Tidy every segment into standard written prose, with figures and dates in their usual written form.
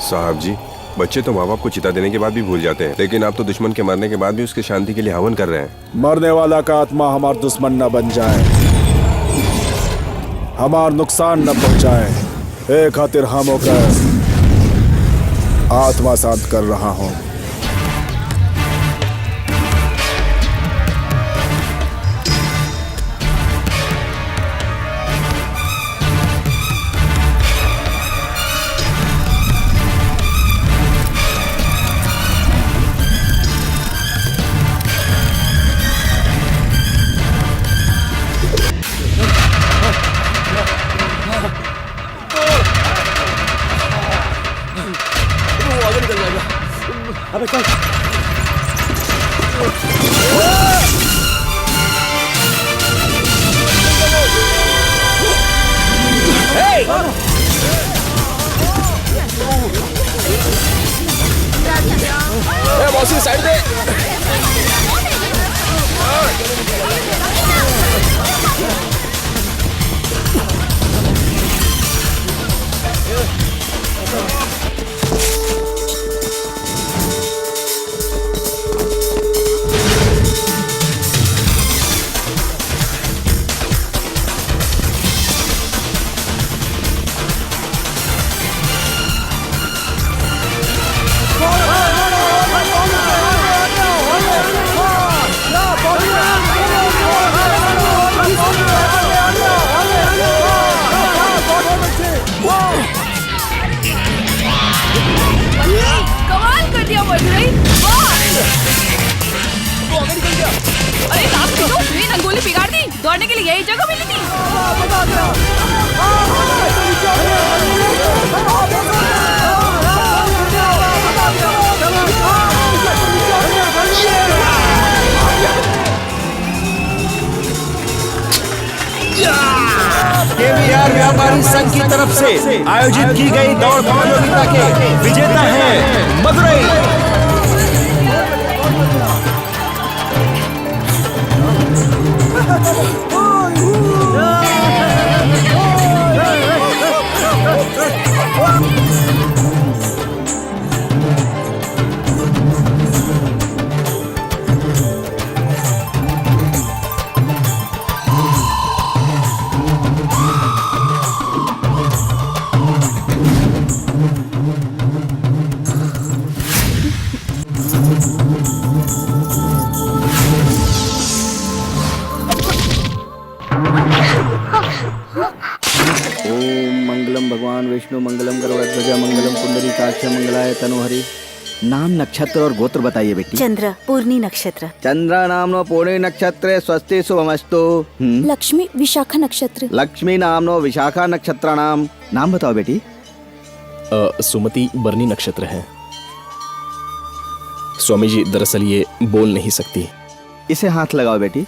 साहब जी, बच्चे तो माँ बाप को चिता देने के बाद भी भूल जाते हैं, लेकिन आप तो दुश्मन के मरने के बाद भी उसके शांति के लिए हवन कर रहे हैं। मरने वाला का आत्मा हमारा दुश्मन न बन जाए, हमार नुकसान न पहुंचाए, ए खातिर हम होकर आत्मा शांत कर रहा हूं। अबे चल। बॉसी साइड दे। कमाल कर दिया मधुरई। अरे काम की तो ट्रेन रंगोली बिगाड़ दी। दौड़ने के लिए यही जगह मिली थी। केवीआर व्यापारी संघ की तरफ से आयोजित की गई दौड़ प्रतियोगिता के विजेता हैं मदुरई। भगवान विष्णु मंगलम गरुड़ध्वज मंगलम पुंडरीकाक्ष मंगलाय तनुहरि। नाम, नक्षत्र और गोत्र बताइए बेटी। चंद्र पूर्णी नक्षत्र। चंद्र नामनो पूर्णी नक्षत्रे स्वस्ति शुभमस्तु। लक्ष्मी विशाखा नक्षत्र। लक्ष्मी नामनो विशाखा नक्षत्र नाम बताओ बेटी। सुमति बरनी नक्षत्र है। स्वामी जी, दरअसल ये बोल नहीं सकती। इसे हाथ लगाओ बेटी।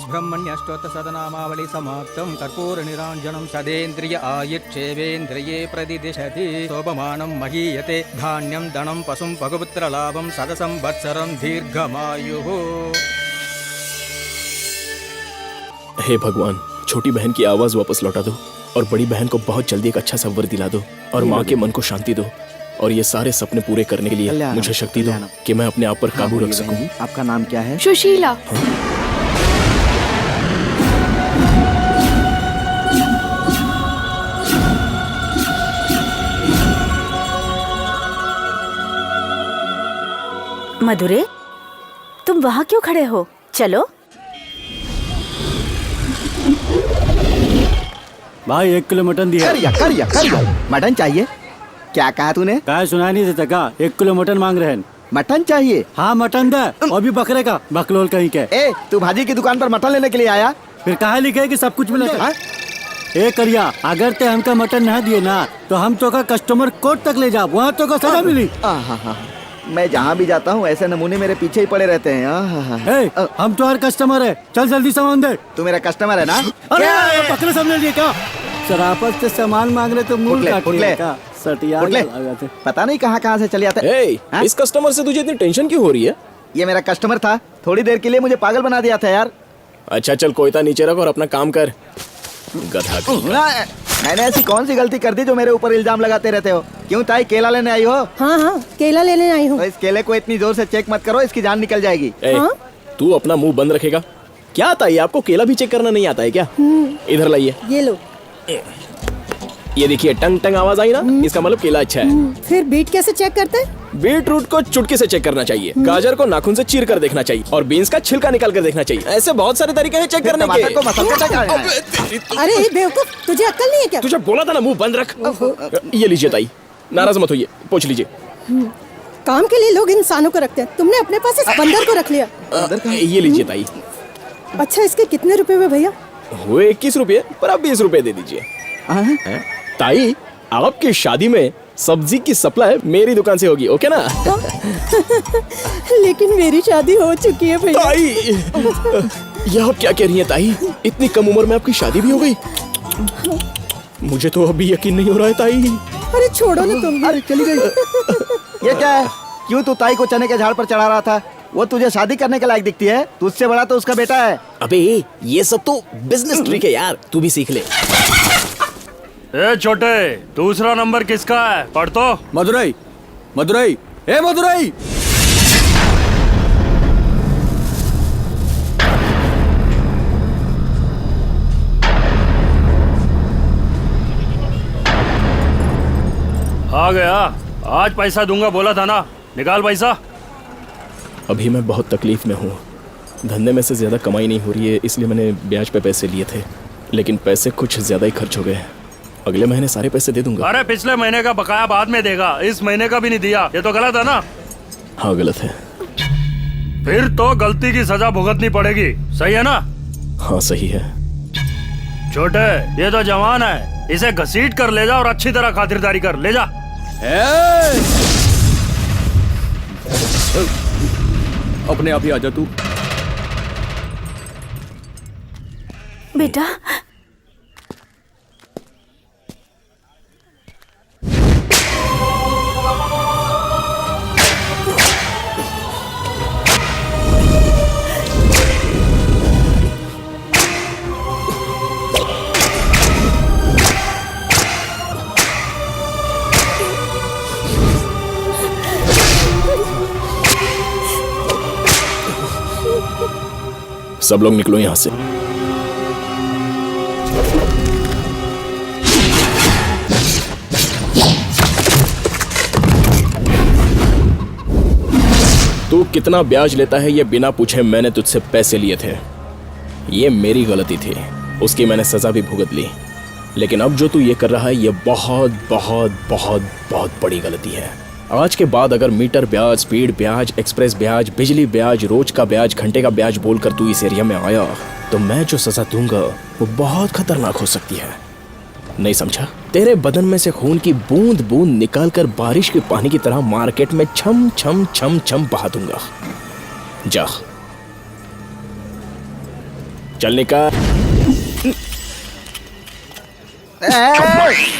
ब्रह्मण्यष्टोत्तर सदनामावली समाप्तम कर्पूर निरांजनम सदेन्द्रिय आयुच्छेवेन्द्रिये प्रतिदिशति शोभमानं महीयते धान्यं धनं पशुं पगुपुत्र लाभं सदसंवत्सरं दीर्घमायुः। हे भगवान, छोटी बहन की आवाज वापस लौटा दो और बड़ी बहन को बहुत जल्दी एक अच्छा सा वर दिला दो और माँ के मन को शांति दो और ये सारे सपने पूरे करने के लिए मुझे शक्ति दो कि मैं अपने आप पर काबू रख सकूं। आपका नाम क्या है? सुशीला। मधुरे, तुम वहाँ क्यों खड़े हो? चलो। भाई 1 किलो मटन दिया। कर मटन चाहिए? क्या कहा तूने? कहा सुना नहीं देता का? 1 किलो मटन मांग रहे हैं। मटन चाहिए? हाँ मटन दे, और भी बकरे का, बकलोल कहीं के। ए, तू भाजी की दुकान पर मटन लेने के लिए आया? फिर कहा लिखे कि सब कुछ मिलेगा? ए करिया, अगर ते हमका मटन नहीं दिए ना तो हम तो का कस्टमर कोर्ट तक ले जा, वहाँ तो का सजा मिली। मैं जहाँ भी जाता हूँ ऐसे नमूने मेरे पीछे ही पड़े रहते हैं। हम तो हर कस्टमर है, चल जल्दी सामान दे। तू मेरा कस्टमर है ना? बकरे समझ लिए क्या? शराफत से सामान मांग रहे तो मुंह काट लिया का? सटिया पता नहीं कहाँ से चले आते। इस कस्टमर से तुझे इतनी टेंशन क्यों हो रही है? ये मेरा कस्टमर था, थोड़ी देर के लिए मुझे पागल बना दिया था यार। अच्छा चल, कोयता नीचे रख और अपना काम कर। गधा। मैंने ऐसी कौन सी गलती कर दी जो मेरे ऊपर इल्जाम लगाते रहते हो? क्यों ताई, केला लेने आई हो? हाँ हाँ, केला लेने आई हूँ। तो इस केले को इतनी जोर से चेक मत करो, इसकी जान निकल जाएगी। हाँ? तू अपना मुंह बंद रखेगा क्या? ताई आपको केला भी चेक करना नहीं आता है क्या? इधर लाइए। ये लो। ये देखिए, टंग टंग आवाज आई ना, इसका मतलब केला अच्छा है। फिर बीट कैसे चेक करते हैं? बीट रूट को चुटकी से चेक करना चाहिए, गाजर को नाखून से चीर कर देखना चाहिए, और बीन्स का छिलका निकाल कर देखना चाहिए। ऐसे बहुत सारे तरीके हैं चेक करने टमाटर को के। मसल के चेक करना है। अरे बेवकूफ, तुझे अक्ल नहीं है क्या? तुझे बोला था ना मुंह बंद रख। ये लीजिए ताई, नाराज मत होइए, पूछ लीजिए। काम के लिए लोग इंसानों को रखते हैं, तुमने अपने पास इस बंदर को रख लिया। ये लीजिए ताई। अच्छा, इसके कितने रुपए हुए भैया? हुए 21 रुपये, पर आप 20 रुपये दे दीजिए। ताई, आपकी शादी में सब्जी की सप्लाई मेरी दुकान से होगी, ओके ना? लेकिन मेरी शादी हो चुकी है भैया। ताई, ये आप क्या कह रही हैं ताई? इतनी कम उम्र में आपकी शादी भी हो गई? मुझे तो अभी यकीन नहीं हो रहा है ताई। अरे छोड़ो ना तुम। अरे चली गई। ये क्या है? क्यों तू ताई को चने के झाड़ पर चढ़ा रहा था? वो तुझे शादी करने के लायक दिखती है? तुझसे बड़ा तो उसका बेटा है। अबे ये सब तो बिजनेस ट्रिक है यार, तू भी सीख ले। ए छोटे, दूसरा नंबर किसका है? पढ़ तो। मदुरई, मदुरई, ए मदुरई। आ गया। आज पैसा दूंगा बोला था ना, निकाल पैसा। अभी मैं बहुत तकलीफ में हूँ, धंधे में से ज्यादा कमाई नहीं हो रही है, इसलिए मैंने ब्याज पे पैसे लिए थे, लेकिन पैसे कुछ ज्यादा ही खर्च हो गए। अगले महीने सारे पैसे दे दूंगा। अरे पिछले महीने का बकाया बाद में देगा, इस महीने का भी नहीं दिया, ये तो गलत है ना? हाँ गलत है। फिर तो गलती की सजा भुगतनी पड़ेगी, सही है ना? हाँ सही है। छोटे, ये तो जवान है, इसे घसीट कर ले जा और अच्छी तरह खातिरदारी कर, ले जा। अपने आप ही आजा तू। बेटा, सब लोग निकलो यहाँ से। तू कितना ब्याज लेता है ये बिना पूछे मैंने तुझसे पैसे लिए थे, ये मेरी गलती थी, उसकी मैंने सजा भी भुगत ली। लेकिन अब जो तू ये कर रहा है ये बहुत बहुत बहुत बहुत बड़ी गलती है। आज के बाद अगर मीटर ब्याज, स्पीड ब्याज, एक्सप्रेस ब्याज, बिजली ब्याज, रोज का ब्याज, घंटे का ब्याज बोलकर तू इस एरिया में आया तो मैं जो सजा दूंगा वो बहुत खतरनाक हो सकती है। नहीं समझा? तेरे बदन में से खून की बूंद बूंद निकालकर बारिश के पानी की तरह मार्केट में छम छम छम छम बहा दूंगा। जा, चल निकाल।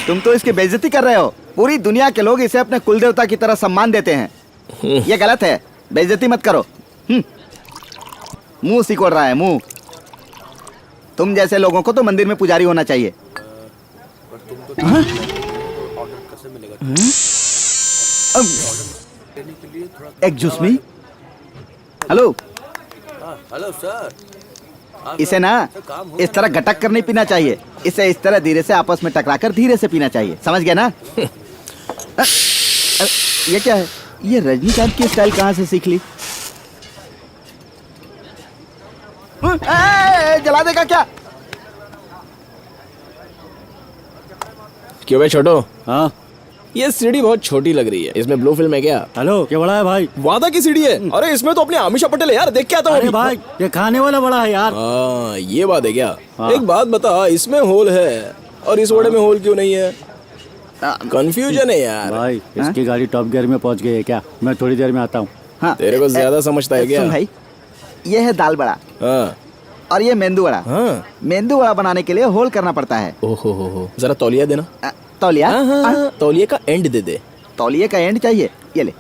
तुम तो इसकी बेइज्जती कर रहे हो। पूरी दुनिया के लोग इसे अपने कुल देवता की तरह सम्मान देते हैं। ये गलत है, बेइज्जती मत करो। मुंह सिकोड़ रहा है, मुंह। तुम जैसे लोगों को तो मंदिर में पुजारी होना चाहिए। Excuse me. Hello hello sir. इसे ना इस तरह गटक कर नहीं पीना चाहिए, इसे इस तरह धीरे से आपस में टकराकर धीरे से पीना चाहिए, समझ गया ना? ये क्या है? ये रजनीकांत की स्टाइल कहाँ से सीख ली? जला देगा क्या? क्यों भाई छोटो? हाँ, ये सीढ़ी बहुत छोटी लग रही है, इसमें ब्लू फिल्म है क्या? हेलो, क्या बड़ा है भाई? वादा की सीढ़ी है। अरे इसमें तो अपनी आमिषा पटेल है यार, देख के आता हूँ। अरे भाई, ये खाने वाला बड़ा है यार। हाँ ये बात है क्या? हाँ। एक बात बता, इसमें होल है और इस वड़े में होल क्यों नहीं है? कंफ्यूजन है यार। भाई, इसकी गाड़ी टॉप गियर में पहुंच गई है क्या? मैं थोड़ी देर में आता हूँ। हाँ, तेरे को ज्यादा समझता है क्या? सुन भाई, ये है दाल बड़ा। हाँ और ये मेंदू वड़ा। हाँ। मेंदू वड़ा बनाने के लिए होल करना पड़ता है। ओहो हो, जरा तौलिया देना। तौलिया? हाँ, तौलिया का एंड दे दे। तौलिया का एंड चाहिए, ये ले।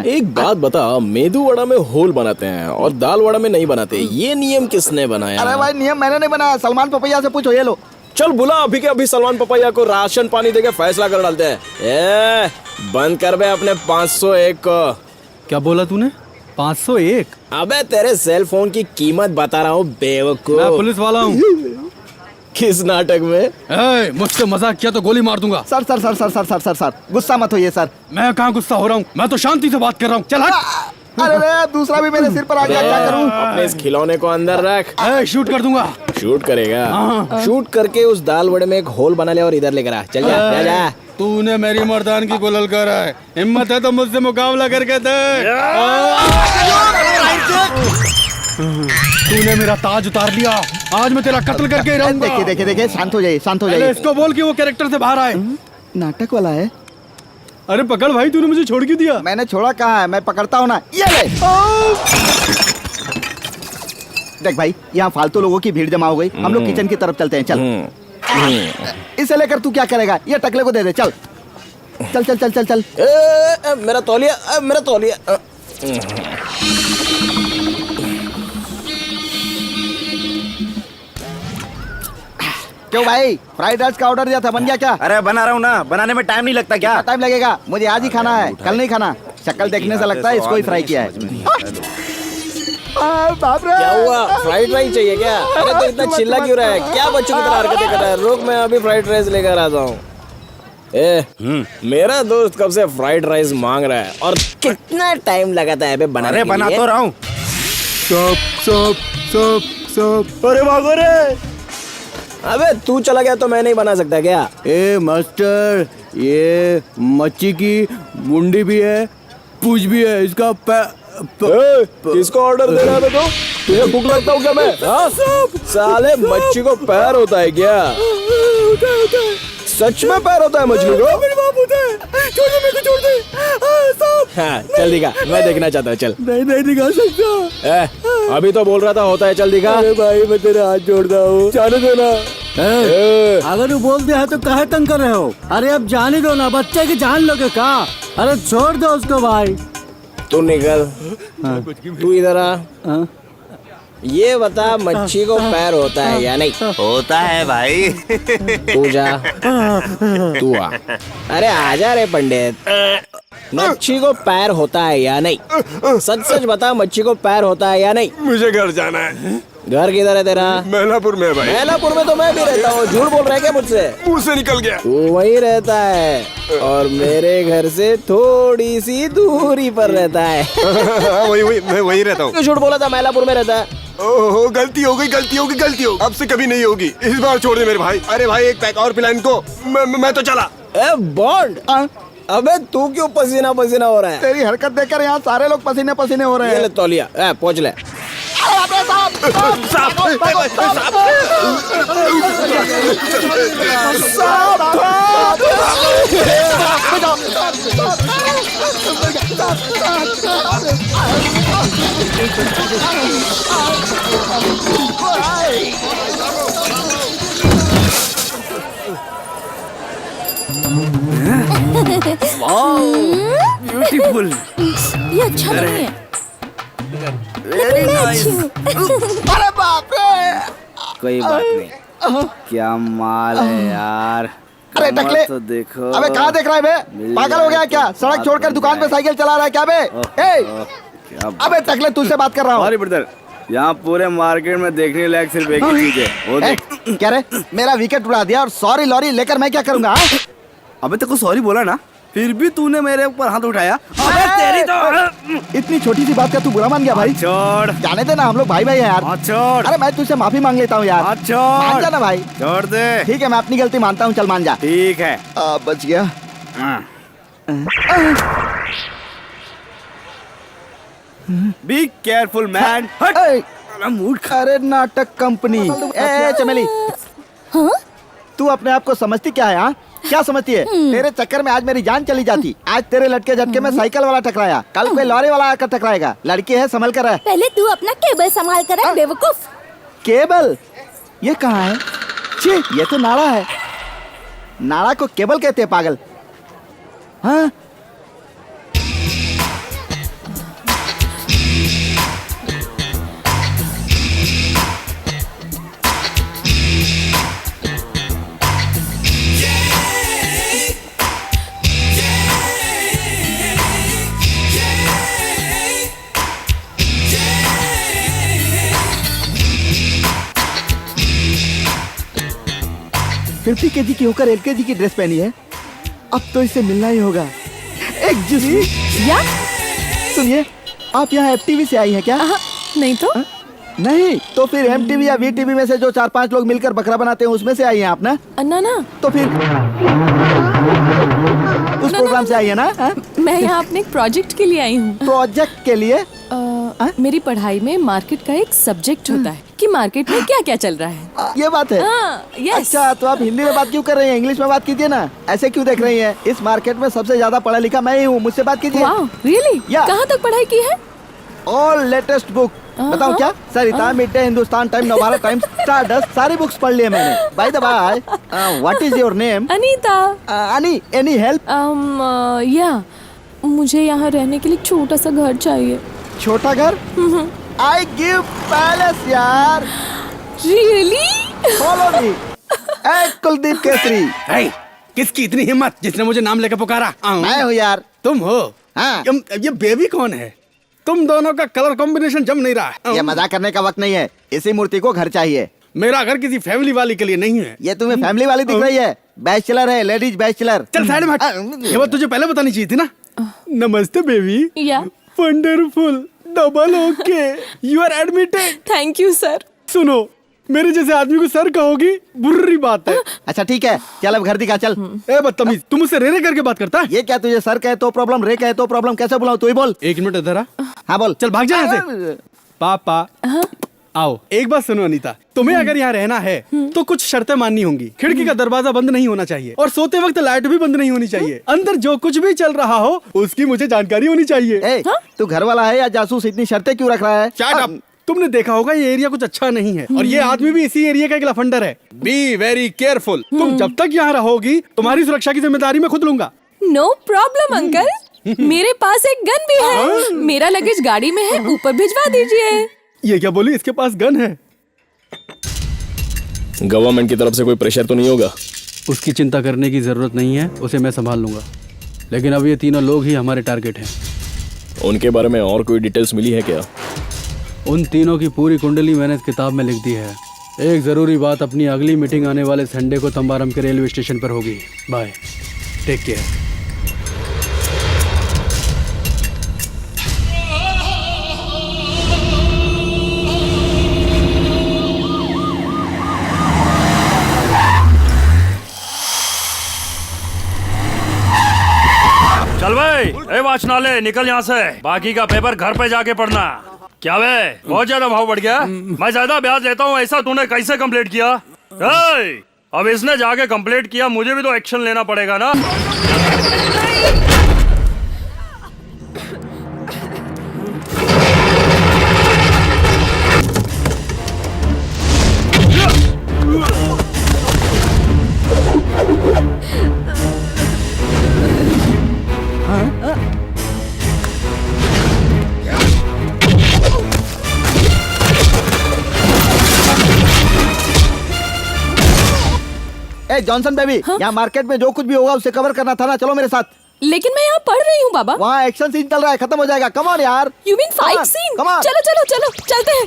एक बात बता, मेदू वड़ा में होल बनाते हैं और दाल वड़ा में नहीं बनाते, ये नियम किसने बनाया? अरे भाई, नियम मैंने नहीं बनाया, सलमान पपैया से पूछो। ये लो। चल बुला अभी के अभी सलमान पपैया को राशन पानी देके फैसला कर डालते हैं। ए, बंद कर बे अपने 501 को। क्या बोला तूने? 501? अबे तेरे सेल फोन की कीमत बता रहा हूँ बेवकूफ। मैं पुलिस वाला हूँ। किस नाटक में? मुझसे मजाक किया तो गोली मार दूंगा। Sir sir sir sir sir sir sir sir गुस्सा मत होइए सर। मैं कहाँ गुस्सा हो रहा हूँ, मैं तो शांति से बात कर रहा हूँ। चल हट। अरे रे, दूसरा भी मेरे सिर पर आ गया, क्या करूं? अपने इस खिलौने को अंदर रख। शूट कर दूंगा। शूट करेगा? शूट करके उस दाल वड़े में एक होल बना ले और इधर लेकर आ। चल जा, जा, जा। तूने मेरी मर्दान की गुलल कर है, हिम्मत है तो मुझसे मुकाबला करके दे। तूने मेरा ताज उतार लिया, आज मैं तेरा कत्ल करके रहूंगा। देखिए देखिए देखिए, शांत हो जाइए, शांत हो जाइए। इसको बोल कि वो कैरेक्टर से बाहर आए। नाटक वाला है। अरे पकड़ भाई, तूने मुझे छोड़ क्यों दिया? मैंने छोड़ा कहाँ है, मैं पकड़ता हूँ ना। ये ले। देख भाई, यहाँ फालतू लोगों की भीड़ जमा हो गई, हम लोग किचन की तरफ चलते हैं। चल। इसे लेकर तू क्या करेगा? ये टकले को दे दे। चल चल चल चल चल चल। मेरा तौलिया, मेरा तौलिया। क्यों भाई, फ्राइड राइस का ऑर्डर दिया था, बन गया क्या? अरे बना रहा हूँ ना, बनाने में टाइम नहीं लगता क्या? टाइम लगेगा, मुझे आज ही खाना है, कल नहीं खाना। शक्ल देखने से लगता है इसको ही फ्राई किया है। बाप रे, क्या हुआ? फ्राइड राइस चाहिए क्या? अरे तो इतना चिल्ला क्यों रहा है? क्या बच्चों की तरह हरकतें कर रहा है? रुक, मैं अभी फ्राइड राइस लेकर आता हूँ। मेरा दोस्त कब से फ्राइड राइस मांग रहा है और कितना टाइम लगाता है बनाने के लिए? बना तो रहा हूँ। अरे भागो रे। अबे तू चला गया तो मैं नहीं बना सकता क्या? ए मास्टर, ये मच्छी की मुंडी भी है, पूंछ भी है, इसका किसको ऑर्डर दे रहा है तो? तुझे भूख लगता हूँ क्या मैं? हाँ? साले मच्छी को पैर होता है क्या? सच में पैर होता है मछली को? हाँ, चल दिखा, मैं देखना चाहता हूँ। चल। नहीं दिखा सकता। अभी तो बोल रहा था होता है, चल दिखा। अरे भाई, मैं तेरे हाथ जोड़ता हूँ, जाने दो ना। अगर तू बोल दिया है तो काहे तंग कर रहे हो? अरे अब जाने दो ना, बच्चे की जान लोगे का? अरे छोड़ दो उसको भाई। तू निकल। तू इधर आ। ये बता, मच्छी को पैर होता है या नहीं? होता है भाई। तू जा, तू आ। अरे आजा रे पंडित। मच्छी को पैर होता है या नहीं? सच सच बता, मच्छी को पैर होता है या नहीं? मुझे घर जाना है। घर किधर है तेरा? मैलापुर में भाई। मैलापुर में तो मैं भी रहता हूँ। झूठ बोल रहा है क्या मुझसे? मुंह से निकल गया। तू वहीं रहता है और मेरे घर से थोड़ी सी दूरी पर रहता है। वही मैं वही रहता हूँ। क्यों झूठ बोला था? मैलापुर में रहता है। ओहो, गलती हो गई। अब से कभी नहीं होगी, इस बार छोड़ दे मेरे भाई। अरे भाई, एक पैक और पिला इनको। मैं तो चला। ए बॉन्ड, अबे तू क्यों पसीना पसीना हो रहा है? तेरी हरकत देखकर यहाँ सारे लोग पसीने पसीने हो रहे ये हैं। ले तौलिया, पहुँच ले। ब्यूटीफुल। ये अच्छा नहीं है। Very nice. अरे बाप रे। कोई बात नहीं, क्या माल है यार। अरे टकले, तो देखो। अबे कहाँ देख रहा है बे? पागल हो गया क्या? सड़क छोड़कर दुकान पे साइकिल चला रहा है क्या बे? अबे टकले, तुझसे बात कर रहा हूँ। ब्रदर, यहाँ पूरे मार्केट में देखने लायक सिर्फ एक ही चीज है, वो देख। क्या रे, मेरा विकेट उड़ा दिया और सॉरी लॉरी लेकर मैं क्या करूँगा? अबे तेरे को सॉरी बोला ना, फिर भी तूने मेरे ऊपर हाथ उठाया। अबे तेरी तो इतनी छोटी सी बात का तू बुरा मान गया भाई? छोड़, जाने दे ना, हम लोग भाई भाई हैं यार। छोड़। अरे मैं तुझसे माफी मांग लेता हूँ यार। मान जा ना भाई। छोड़ दे। ठीक है, मैं अपनी गलती मानता हूँ, चल मान जा। ठीक है। बच गया। Be careful man. अरे नाटक कंपनी। ए चमेली, तू अपने आप को समझती क्या है? हाँ, क्या समझती है? तेरे चक्कर में आज मेरी जान चली जाती। आज तेरे लटके झटके में साइकिल वाला टकराया, कल कोई लॉरी वाला आकर टकराएगा। लड़की है, संभल कर रह। पहले तू अपना केबल संभाल कर रख, बेवकूफ। केबल? ये कहाँ है? छी, ये तो नाड़ा है। नाड़ा को केबल कहते हैं पागल। हाँ, 50 केजी की होकर LKG की ड्रेस पहनी है। अब तो इससे मिलना ही होगा। या सुनिए, आप यहाँ FTV से आई हैं क्या? नहीं तो नहीं तो फिर MTV या VTV में से जो 4-5 लोग मिलकर बकरा बनाते हैं उसमें से आई हैं आप ना? ना तो फिर उस प्रोग्राम से आई है ना? मैं यहाँ अपने एक प्रोजेक्ट के लिए आई हूँ। प्रोजेक्ट के लिए? मेरी पढ़ाई में मार्केट का एक सब्जेक्ट होता है कि मार्केट में क्या क्या चल रहा है। ये बात है। यस। अच्छा, तो आप हिंदी में बात क्यों कर रही हैं? इंग्लिश में बात कीजिए ना। ऐसे क्यों देख रही हैं? इस मार्केट में सबसे ज्यादा पढ़ा लिखा मैं ही हूँ, मुझसे बात कीजिए। वाह, रियली? कहाँ तक पढ़ाई की है? All latest book. बताऊँ क्या? Sarita, Mid Day, Hindustan Time, Navbharat Times, Stardust, सारी बुक्स पढ़ लिए मैंने। By the way, what is your name? Anita. Ani, any help? या मुझे यहाँ रहने के लिए छोटा सा घर चाहिए। छोटा घर? आई गिव पैलेस यार। Really? Follow me. Kuldeep Kesari. किसकी इतनी हिम्मत जिसने मुझे नाम लेकर पुकारा? मैं हूँ यार। तुम हो? हाँ। ये बेबी कौन है? तुम दोनों का कलर कॉम्बिनेशन जम नहीं रहा है। ये मजाक करने का वक्त नहीं है। इसी मूर्ति को घर चाहिए। मेरा घर किसी फैमिली वाली के लिए नहीं है। ये तुम्हें फैमिली वाली दिख रही है? बैचलर है, लेडीज बैचलर। चल साइड में हट। ये बात तुझे पहले बतानी चाहिए थी ना। नमस्ते बेबी। या wonderful, double okay, you are admitted. Thank you sir. सुनो, मेरे जैसे आदमी को सर कहोगी बुरी बात है। अच्छा ठीक है, चल अब घर दिखा चल। ए बदतमीज, तुम मुझसे रे रे करके बात करता है? ये क्या, तुझे सर कहे तो प्रॉब्लम, रे कहे तो प्रॉब्लम, कैसे बुलाऊं? तू ही बोल। 1 मिनट इधर आ। हाँ बोल। चल भाग जा यहाँ से। पापा आओ, एक बात सुनो अनीता, तुम्हें अगर यहाँ रहना है तो कुछ शर्तें माननी होंगी। खिड़की का दरवाजा बंद नहीं होना चाहिए और सोते वक्त लाइट भी बंद नहीं होनी चाहिए। अंदर जो कुछ भी चल रहा हो उसकी मुझे जानकारी होनी चाहिए। तू घर वाला है या जासूस? इतनी शर्तें क्यों रख रहा है? Shut up! तुमने देखा होगा ये एरिया कुछ अच्छा नहीं है और ये आदमी भी इसी एरिया का एक लफंडर है। Be very careful. तुम जब तक यहाँ रहोगी तुम्हारी सुरक्षा की जिम्मेदारी मैं खुद लूंगा। नो प्रॉब्लम अंकल, मेरे पास एक गन भी है। मेरा लगेज गाड़ी में है, ऊपर भिजवा दीजिए। ये क्या बोली? इसके पास गन है? गवर्नमेंट की तरफ से कोई प्रेशर तो नहीं होगा? उसकी चिंता करने की जरूरत नहीं है, उसे मैं संभाल लूंगा। लेकिन अब ये तीनों लोग ही हमारे टारगेट हैं। उनके बारे में और कोई डिटेल्स मिली है क्या? उन तीनों की पूरी कुंडली मैंने किताब में लिख दी है। एक जरूरी बात, अपनी अगली मीटिंग आने वाले संडे को तंबारम के रेलवे स्टेशन पर होगी। Bye, take care. चल भाई, ए वाचनालय निकल यहाँ से। बाकी का पेपर घर पे जाके पढ़ना। क्या वे बहुत ज्यादा भाव बढ़ गया? मैं ज्यादा ब्याज लेता हूँ, ऐसा तूने कैसे कंप्लीट किया? अब इसने जाके कंप्लीट किया, मुझे भी तो एक्शन लेना पड़ेगा ना। जॉनसन बेबी, यहाँ मार्केट में जो कुछ भी होगा उसे कवर करना था ना। चलो मेरे साथ। लेकिन मैं यहाँ पढ़ रही हूँ बाबा। वहाँ एक्शन सीन चल रहा है, खत्म हो जाएगा। कम ऑन यार। You mean fight scene? चलो चलो चलो चलते हैं।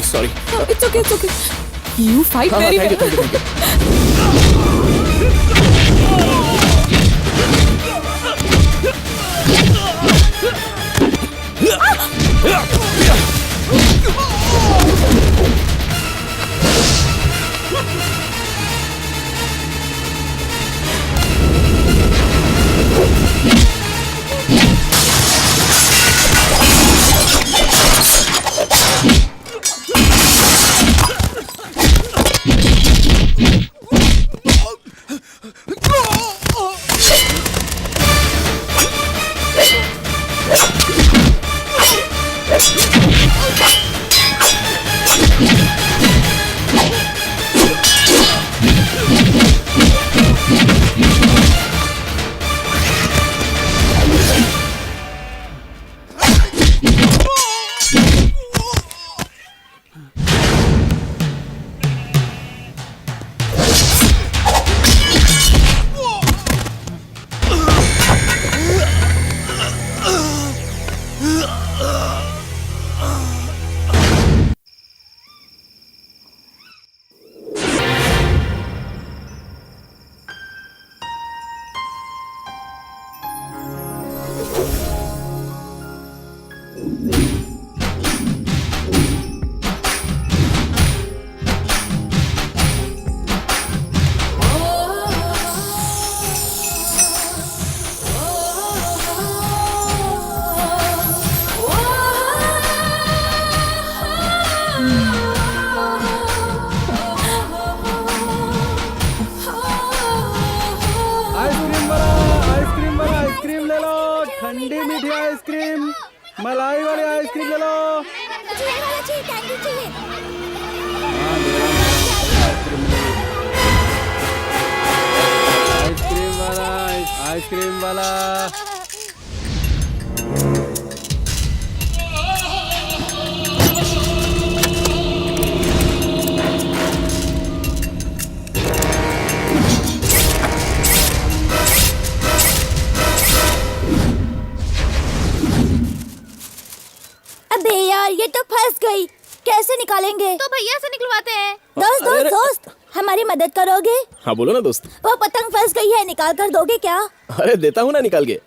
Sorry. It's okay. You fight very well. Thank you. Ice cream वाला आइसक्रीम ले लो, ठंडी मीठी आइसक्रीम, मलाई वाली आइसक्रीम ले लो। आइसक्रीम वाला अबे यार ये तो फंस गई, कैसे निकालेंगे? तो भैया से निकलवाते हैं। दोस्त दोस्त दोस्त हमारी मदद करोगे? हाँ बोलो ना दोस्त। वो पतंग फंस गई है, निकाल कर दोगे क्या? अरे देता हूँ ना निकाल के।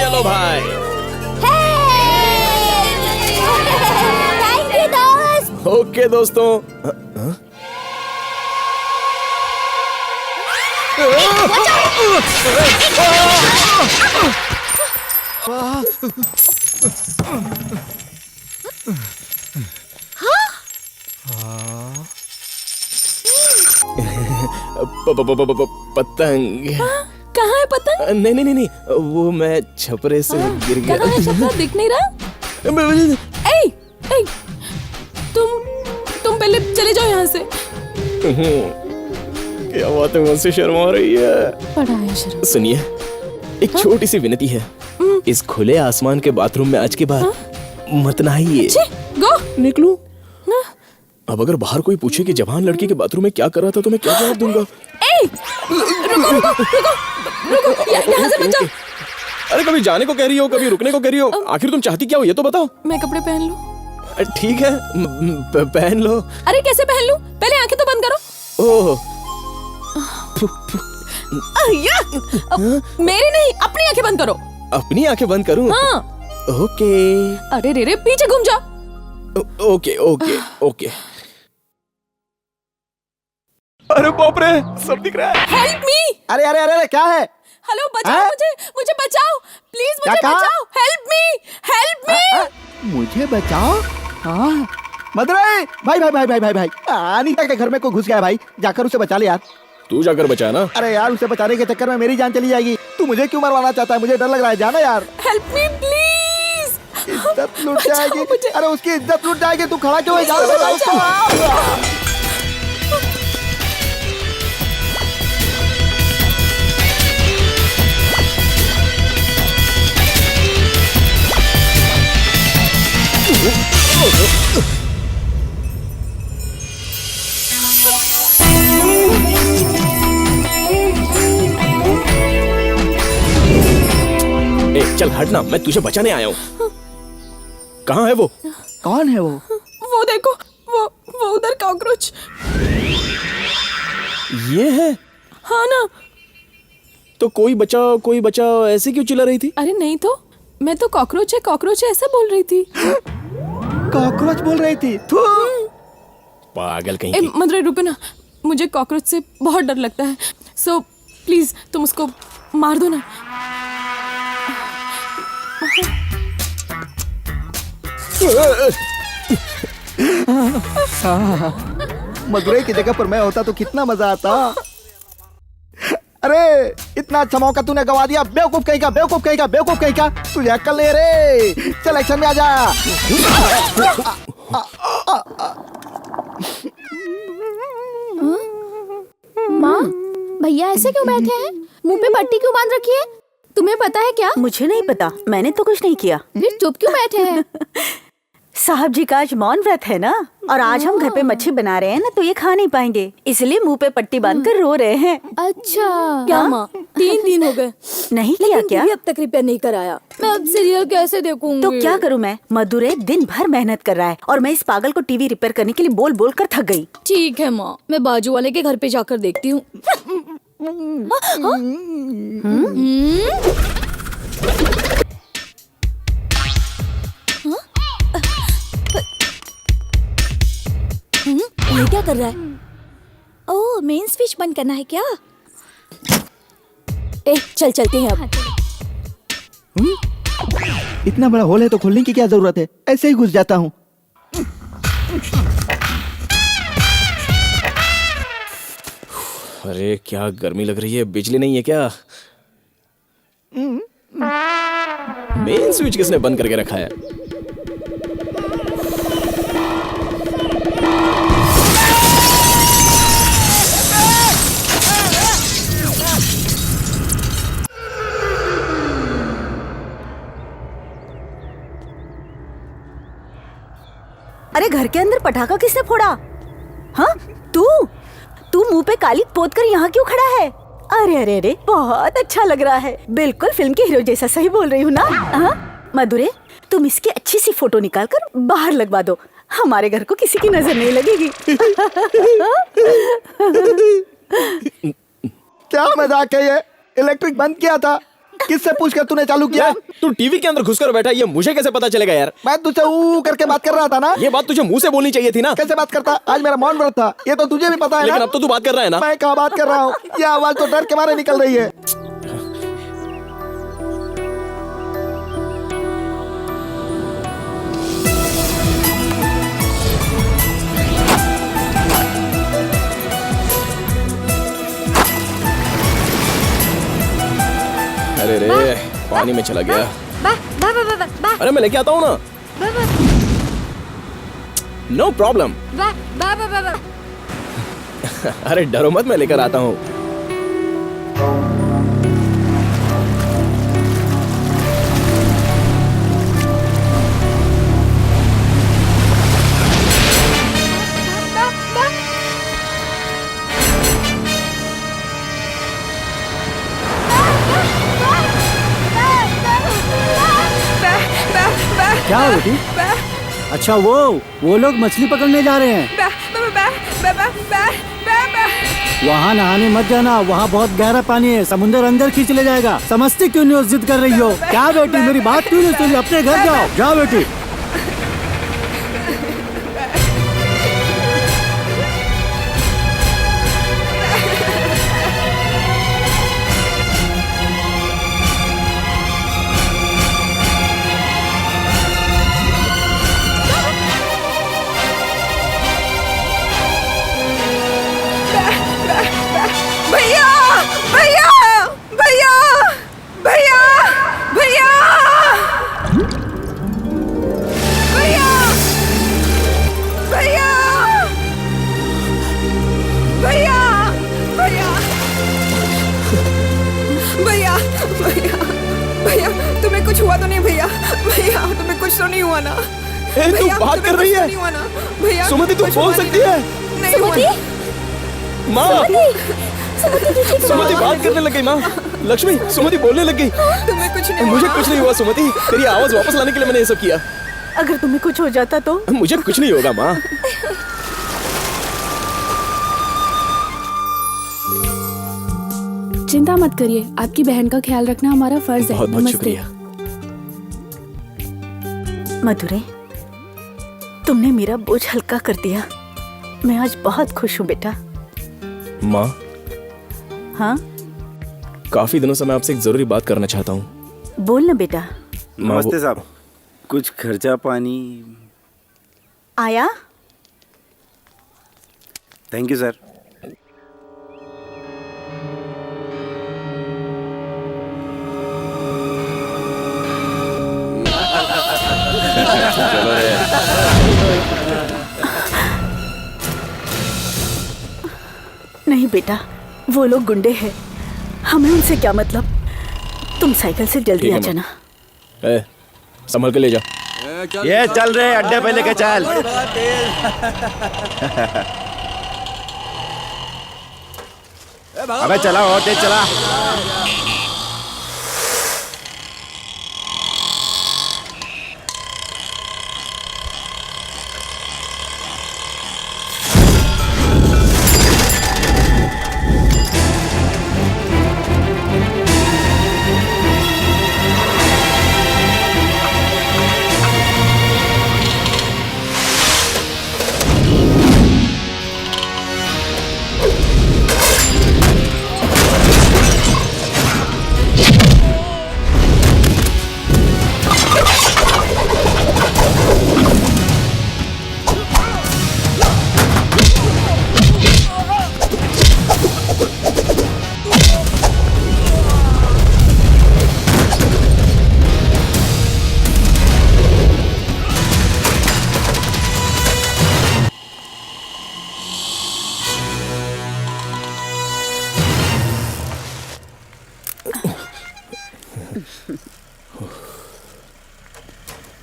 चलो भाई। थैंक यू दोस्त। ओके दोस्तों। पतंग कहाँ है पतंग? नहीं नहीं नहीं वो मैं छपरे से गिर गया। कहाँ है छपरा? दिख नहीं रहा। ए, ए, तुम पहले चले जाओ यहाँ से। क्या बात है, मुझसे शर्मा रही है। बड़ा है शर्म। सुनिए, एक छोटी सी विनती है। इस खुले आसमान के बाथरूम में आज के बाद मत नहाइए। गो निकलूं? अब अगर बाहर कोई पूछे कि जवान लड़की के बाथरूम में क्या कर रहा था तो मैं क्या जवाब दूंगा? रुको, यहाँ से बचाओ। अरे कभी जाने को कह रही हो, कभी रुकने को कह रही हो, आखिर तुम चाहती क्या हो ये तो बताओ। मैं कपड़े पहन लूं? ठीक है पहन लो। अरे कैसे पहन लूं? पहले आंखें तो बंद करो। ओह मेरी नहीं, अपनी आंखें बंद करो। अपनी आंखें बंद करूं? हाँ। ओके। अरे रे पीछे घूम जाओ। Okay okay okay. अरे बाप रे, सब दिख रहा है। Help me. अरे अरे अरे क्या है? हेलो बचाओ मुझे बचाओ प्लीज, मुझे बचाओ। Help me. मुझे बचाओ? हाँ मदुरई भाई भाई भाई भाई भाई भाई अनीता के घर में कोई घुस गया भाई, जाकर उसे बचा ले यार। तू जाकर बचा ना। अरे यार उसे बचाने के चक्कर में मेरी जान चली जाएगी। तू मुझे क्यों मरवाना चाहता है? मुझे डर लग रहा है, जाना यार। Help me please. इज्जत लूट जाएगी। अरे उसकी इज्जत लूट जाएगी। तू खड़ा क्यों है? जाओ उसको। चल हटना, मैं तुझे बचाने आया हूँ। कहाँ है वो? कौन है वो? वो देखो, वो उधर कॉकरोच। ये है? हाँ ना। तो कोई बचाओ ऐसे क्यों चिल्ला रही थी? अरे नहीं तो, मैं तो कॉकरोच है ऐसा बोल रही थी। कॉकरोच बोल रही थी? पागल कहीं की। मदुरई रुको ना, मुझे कॉकरोच से बहुत डर लगता है। सो प्लीज तुम उसको मार दो ना। मदुरई की जगह पर मैं होता तो कितना मजा आता। अरे इतना अच्छा मौका तूने गवा दिया। बेवकूफ कहीं का, बेवकूफ कहीं का, बेवकूफ कहीं का। तुझे अक्ल ले रे। चल एक्शन में आ जा। माँ भैया ऐसे क्यों बैठे हैं? मुंह पे पट्टी क्यों बांध रखी है? तुम्हें पता है क्या? मुझे नहीं पता, मैंने तो कुछ नहीं किया। फिर चुप क्यों बैठे हैं? साहब जी का आज मौन व्रत है ना, और आज हम घर पे मच्छी बना रहे हैं ना, तो ये खा नहीं पाएंगे, इसलिए मुंह पे पट्टी बांधकर रो रहे हैं। अच्छा क्या माँ? 3 दिन हो गए। नहीं किया लेकिन क्या? टीवी अब तक रिपेयर नहीं कराया। मैं अब सीरियल कैसे देखूंगी? तो क्या करूं मैं? मधुरे दिन भर मेहनत कर रहा है और मैं इस पागल को टीवी रिपेयर करने के लिए बोल बोल कर थक गई। ठीक है माँ, मैं बाजू वाले के घर पे जाकर देखती हूँ। ये क्या कर रहा है? ओह, मेन स्विच बंद करना है क्या? चल चलते हैं अब। इतना बड़ा होल है तो खोलने की क्या जरूरत है, ऐसे ही घुस जाता हूँ। अरे क्या गर्मी लग रही है, बिजली नहीं है क्या? मेन स्विच किसने बंद करके रखा है? अरे घर के अंदर पटाखा किसने फोड़ा? हाँ, तू मुंह पे काली पोत कर यहाँ क्यों खड़ा है? अरे अरे अरे, बहुत अच्छा लग रहा है, बिल्कुल फिल्म के हीरो जैसा। सही बोल रही हूँ ना? हाँ मधुरे, तुम इसकी अच्छी सी फोटो निकाल कर बाहर लगवा दो, हमारे घर को किसी की नजर नहीं लगेगी। क्या मजाक है ये? इलेक्ट्रिक बंद किया था, किससे पूछकर तूने चालू किया? तू टीवी के अंदर घुसकर बैठा, ये मुझे कैसे पता चलेगा यार? मैं तुझसे ऊ करके बात कर रहा था ना। ये बात तुझे मुंह से बोलनी चाहिए थी ना। कैसे बात करता? आज मेरा मौन व्रत था, ये तो तुझे भी पता है लेकिन ना? अब तो तू बात कर रहा है ना। मैं कहाँ बात कर रहा हूँ? ये आवाज तो डर के मारे निकल रही है। अरे रे, पानी में चला गया। अरे मैं लेके आता हूँ ना। No problem. अरे डरो मत, मैं लेकर आता हूँ। क्या हो बेटी? अच्छा वो लोग मछली पकड़ने जा रहे हैं। वहाँ नहाने मत जाना, वहाँ बहुत गहरा पानी है, समुंदर अंदर खींच ले जाएगा। समझती क्यों नहीं हो, जिद कर रही हो? क्या बेटी, मेरी बात क्यों नहीं सुनी? अपने घर जाओ, जाओ बेटी। भैया भैया भैया भैया भैया भैया भैया भैया भैया भैया भैया भैया, तुम्हें कुछ हुआ तो नहीं? भैया भैया, तुम्हें कुछ तो नहीं हुआ ना? तू बात कर रही है? भैया सुमति, तू बोल सकती है? नहीं हुआ ना? माँ, सुमति बात करने लग गई। माँ लक्ष्मी, सुमति बोलने लग गई। तुम्हें कुछ नहीं? मुझे कुछ नहीं हुआ सुमति, तेरी आवाज वापस लाने के लिए मैंने ये सब किया। अगर तुम्हें कुछ हो जाता तो? मुझे कुछ नहीं होगा माँ। चिंता मत करिए, आपकी बहन का ख्याल रखना हमारा फर्ज है। बहुत बहुत शुक्रिया। मधुरे, तुमने मेरा बोझ हल्का कर दिया, मैं आज बहुत खुश हूँ बेटा। माँ, हाँ काफी दिनों से मैं आपसे एक जरूरी बात करना चाहता हूँ। बोल ना बेटा। नमस्ते साहब, कुछ खर्चा पानी? आया? Thank you sir. चलो रे। नहीं बेटा, वो लोग गुंडे हैं, हमें उनसे क्या मतलब। तुम साइकिल से जल्दी आ जाना। संभल के ले जा। ये चल रहे अड्डे पे लेके चल। अबे चला और तेज चला।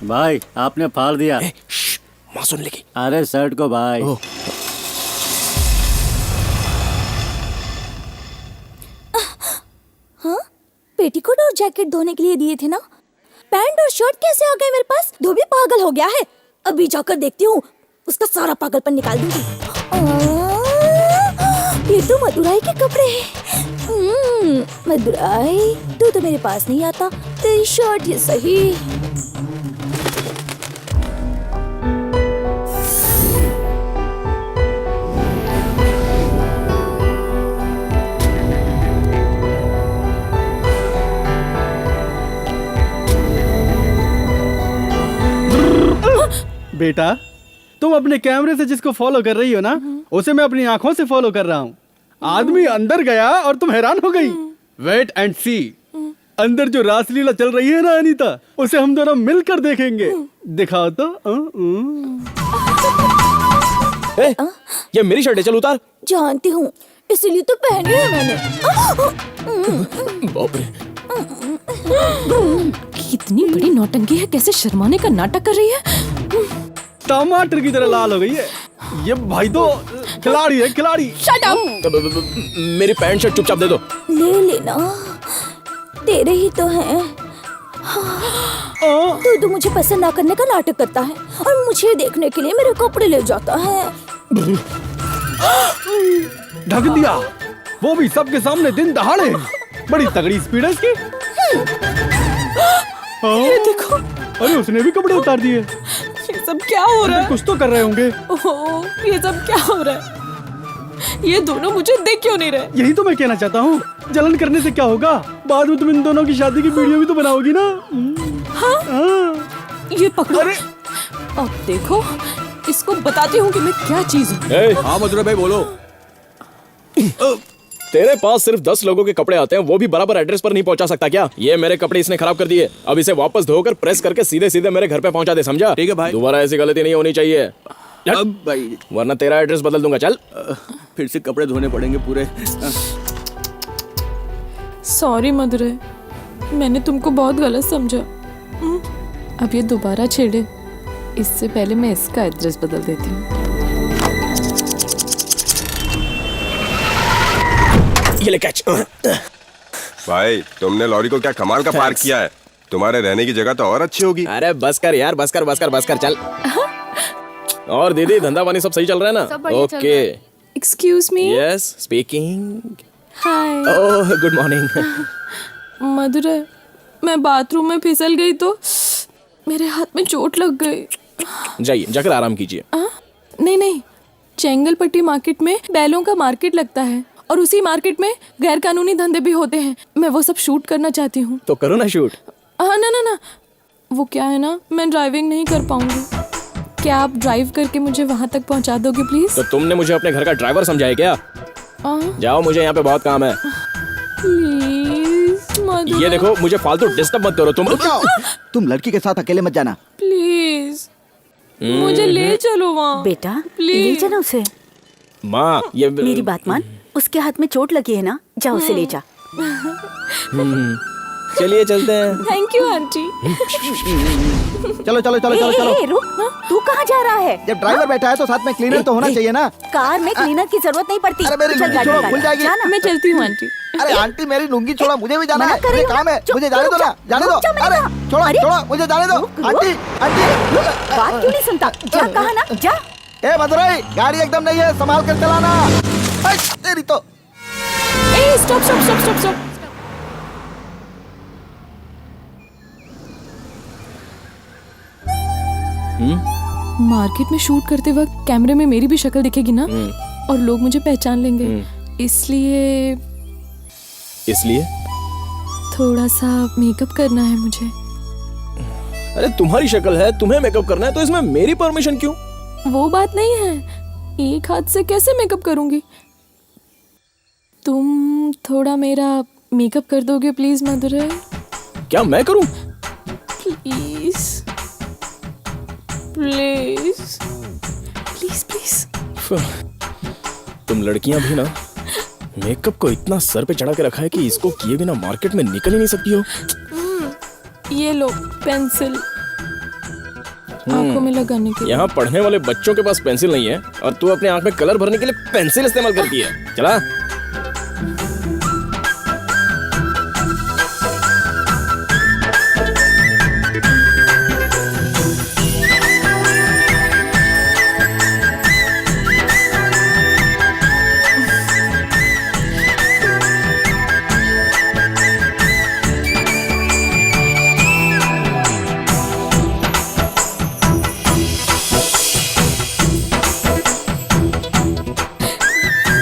भाई आपने फाड़ दिया। माँ सुन लेगी। अरे शर्ट को भाई। हाँ, पेटीकोट और जैकेट धोने के लिए दिए थे ना? पैंट और शर्ट कैसे आ गए मेरे पास? धोबी पागल हो गया है। अभी जाकर देखती हूँ, उसका सारा पागलपन निकाल दूंगी। ये तो मदुराई के कपड़े हैं। मदुराई, तू तो मेरे पास नहीं आता। तेरी शर्ट ही सही। बेटा, तुम अपने कैमरे से जिसको फॉलो कर रही हो ना, उसे मैं अपनी आंखों से फॉलो कर रहा हूँ। आदमी अंदर गया और तुम हैरान हो गई। वेट एंड सी। अंदर जो रासलीला चल रही है ना अनीता, उसे हम दोनों मिलकर देखेंगे। दिखाओ तो। ये मेरी शर्ट है, चल उतार। जानती हूँ, इसीलिए तो पहनी है मैंने। बाप रे। कितनी बड़ी नौटंकी है, कैसे शर्माने का नाटक कर रही है। टमाटर की तरह लाल हो गई है। ये भाई तो खिलाड़ी है, खिलाड़ी। Shut up. मेरी पैंट शर्ट चुपचाप दे दो। ले लेना, तेरे ही तो हैं। तू मुझे पसंद ना करने का नाटक करता है और मुझे देखने के लिए मेरे कपड़े ले जाता है। ढक दिया, वो भी सबके सामने दिन दहाड़े। बड़ी तगड़ी स्पीड है इसकी। ये देखो। अरे उसने भी कपड़े उतार दिए। ये सब क्या हो रहा है? कुछ तो कर रहे होंगे। ओह, ये सब क्या हो रहा है? ये दोनों मुझे देख क्यों नहीं रहे? यही तो मैं कहना चाहता हूँ। जलन करने से क्या होगा? बाद में तुम इन दोनों की शादी की वीडियो भी तो बनाओगी ना। हाँ? ये पकड़ो। अरे अब देखो, इसको बताती हूँ कि मैं क्या चीज हूँ। हाँ मधुरा भाई बोलो। तेरे पास सिर्फ 10 लोगों के कपड़े आते हैं, वो भी बराबर एड्रेस पर नहीं पहुंचा सकता क्या? ये मेरे कपड़े इसने खराब कर दिए। अब इसे वापस धोकर प्रेस करके सीधे सीधे मेरे घर पे पहुंचा दे, समझा? ठीक है भाई। दोबारा ऐसी गलती नहीं होनी चाहिए। अब भाई, वरना तेरा एड्रेस बदल दूंगा। चल। फिर से कपड़े धोने पड़ेंगे पूरे। सॉरी मधुरे, मैंने तुमको बहुत गलत समझा। अब ये दोबारा छेड़े, इससे पहले मैं इसका एड्रेस बदल देती हूँ। ये ले कैच। भाई तुमने लॉरी को क्या कमाल का पार्क किया है। तुम्हारे रहने की जगह तो और अच्छी होगी। अरे बस कर यार, बस कर चल। और दीदी, धंधा पानी सब सही चल रहा है ना? Okay. Excuse me. Yes, speaking. Hi. Oh, good morning. Madhure, मैं बाथरूम में फिसल गई तो मेरे हाथ में चोट लग गई। जाइए, जाकर आराम कीजिए। नहीं, चेंगलपट्टी मार्केट में बैलों का मार्केट लगता है और उसी मार्केट में गैर कानूनी धंधे भी होते हैं। मैं वो सब शूट करना चाहती हूँ। तो करो ना शूट। हाँ ना, वो क्या है ना, मैं ड्राइविंग नहीं कर पाऊंगी। क्या आप ड्राइव करके मुझे वहाँ तक पहुँचा दोगे प्लीज? तो तुमने मुझे अपने घर का ड्राइवर समझा है क्या? जाओ, मुझे यहाँ पे बहुत काम है। प्लीज मधुरा। ये देखो, मुझे फालतू डिस्टर्ब मत करो। तुम लड़की के साथ अकेले मत जाना। प्लीज मुझे ले चलो वहाँ। बेटा ले प्लीज। चलो उसे। माँ, ये मेरी बात मान, उसके हाथ में चोट लगी है ना, जा उसे ले जा। चलिए चलते हैं। Thank you aunty. चलो चलो चलो चलो चलो। रुक, तू कहाँ जा रहा है? जब ड्राइवर बैठा है तो साथ में क्लीनर तो होना चाहिए ना। कार में क्लीनर की जरूरत नहीं पड़ती। अरे मेरी चल लुंगी गाड़ी छोड़ो, निकाल। खुल जाएगी। जाना। मैं चलती हूँ आंटी। अरे आंटी मेरी लुंगी छोड़ो, मुझे भी जाना मना है, कर रही मुझे हूँ काम है, चुप, मुझे जाने रुक दो ना, जा, जाने रुक दो। जा, मैंने अरे कहा। छोड़ो अरे, छोड़ो, मुझे जाने दो। रुक, आंटी आंटी बात क्यों नहीं सुनता? जा कहा ना, जा। ए मदुरई, गाड़ी एकदम नहीं है, संभाल कर चलाना। तेरी तो ए stop stop stop stop stop. Market में शूट करते वक्त कैमरे में मेरी भी शक्ल दिखेगी ना, और लोग मुझे पहचान लेंगे, इसलिए थोड़ा सा मेकअप करना है मुझे। अरे तुम्हारी शक्ल है, तुम्हें मेकअप करना है, तो इसमें मेरी परमिशन क्यों? वो बात नहीं है, एक हाथ से कैसे मेकअप करूंगी? तुम थोड़ा मेरा मेकअप कर दोगे प्लीज मधुरई? क्या मैं करूं? Please please please please. तुम लड़कियां भी ना मेकअप को इतना सर पे चढ़ा के रखा है कि इसको किए बिना मार्केट में निकल ही नहीं सकती हो। ये लो पेंसिल आंखों में लगाने के लिए। यहाँ पढ़ने वाले बच्चों के पास पेंसिल नहीं है और तू अपने आंख में कलर भरने के लिए पेंसिल इस्तेमाल करती है। चला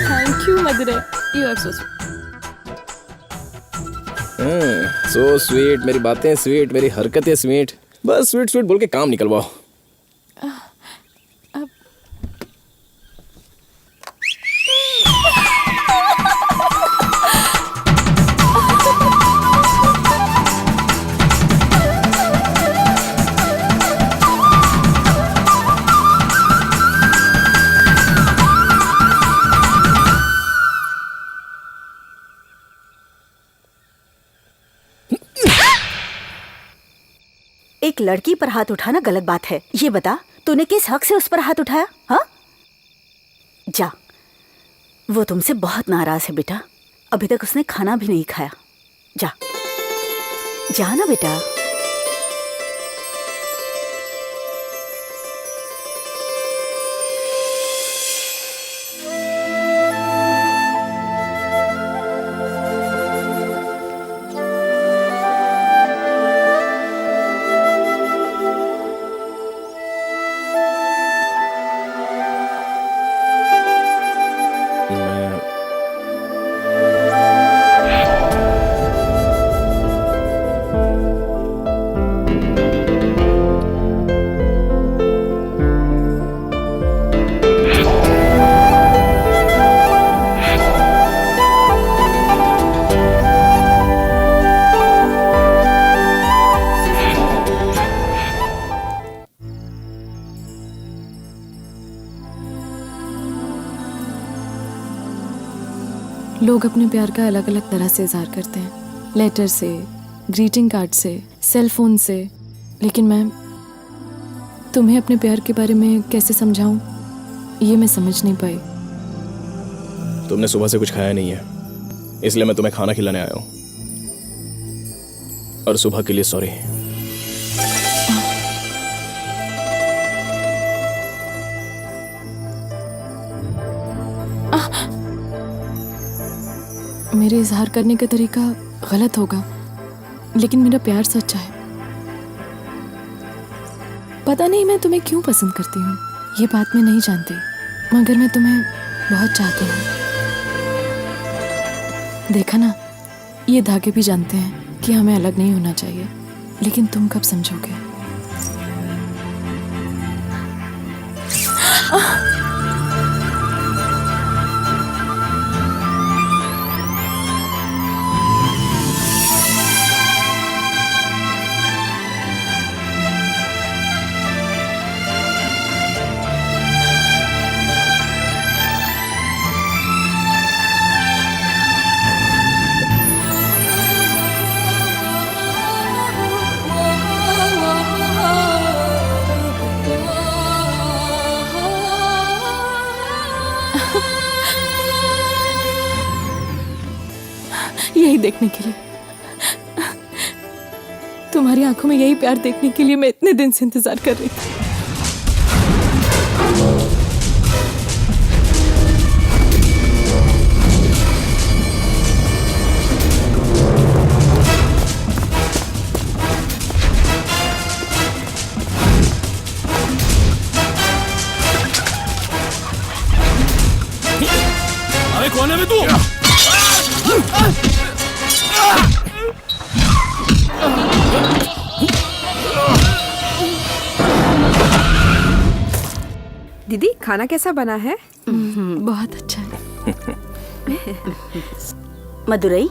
thank you Madhurai, you are so so sweet. मेरी बातें स्वीट, मेरी हरकतें स्वीट, बस स्वीट स्वीट बोल के काम निकलवाओ। एक लड़की पर हाथ उठाना गलत बात है, ये बता तूने किस हक से उस पर हाथ उठाया? हाँ, जा, वो तुमसे बहुत नाराज है बेटा। अभी तक उसने खाना भी नहीं खाया। जा जा ना बेटा। लोग अपने प्यार का अलग अलग तरह से इजहार करते हैं, लेटर से, ग्रीटिंग कार्ड से, सेल फोन से, लेकिन मैं तुम्हें अपने प्यार के बारे में कैसे समझाऊं, ये मैं समझ नहीं पाई। तुमने सुबह से कुछ खाया नहीं है, इसलिए मैं तुम्हें खाना खिलाने आया हूं। और सुबह के लिए सॉरी। मेरे इजहार करने का तरीका गलत होगा, लेकिन मेरा प्यार सच्चा है। पता नहीं मैं तुम्हें क्यों पसंद करती हूँ, ये बात मैं नहीं जानती, मगर मैं तुम्हें बहुत चाहती हूँ। देखा ना, ये धागे भी जानते हैं कि हमें अलग नहीं होना चाहिए, लेकिन तुम कब समझोगे? यही देखने के लिए, तुम्हारी आंखों में यही प्यार देखने के लिए मैं इतने दिन से इंतजार कर रही थी। अरे कौन है बे तू? दीदी खाना कैसा बना है? बहुत अच्छा है। मदुरई,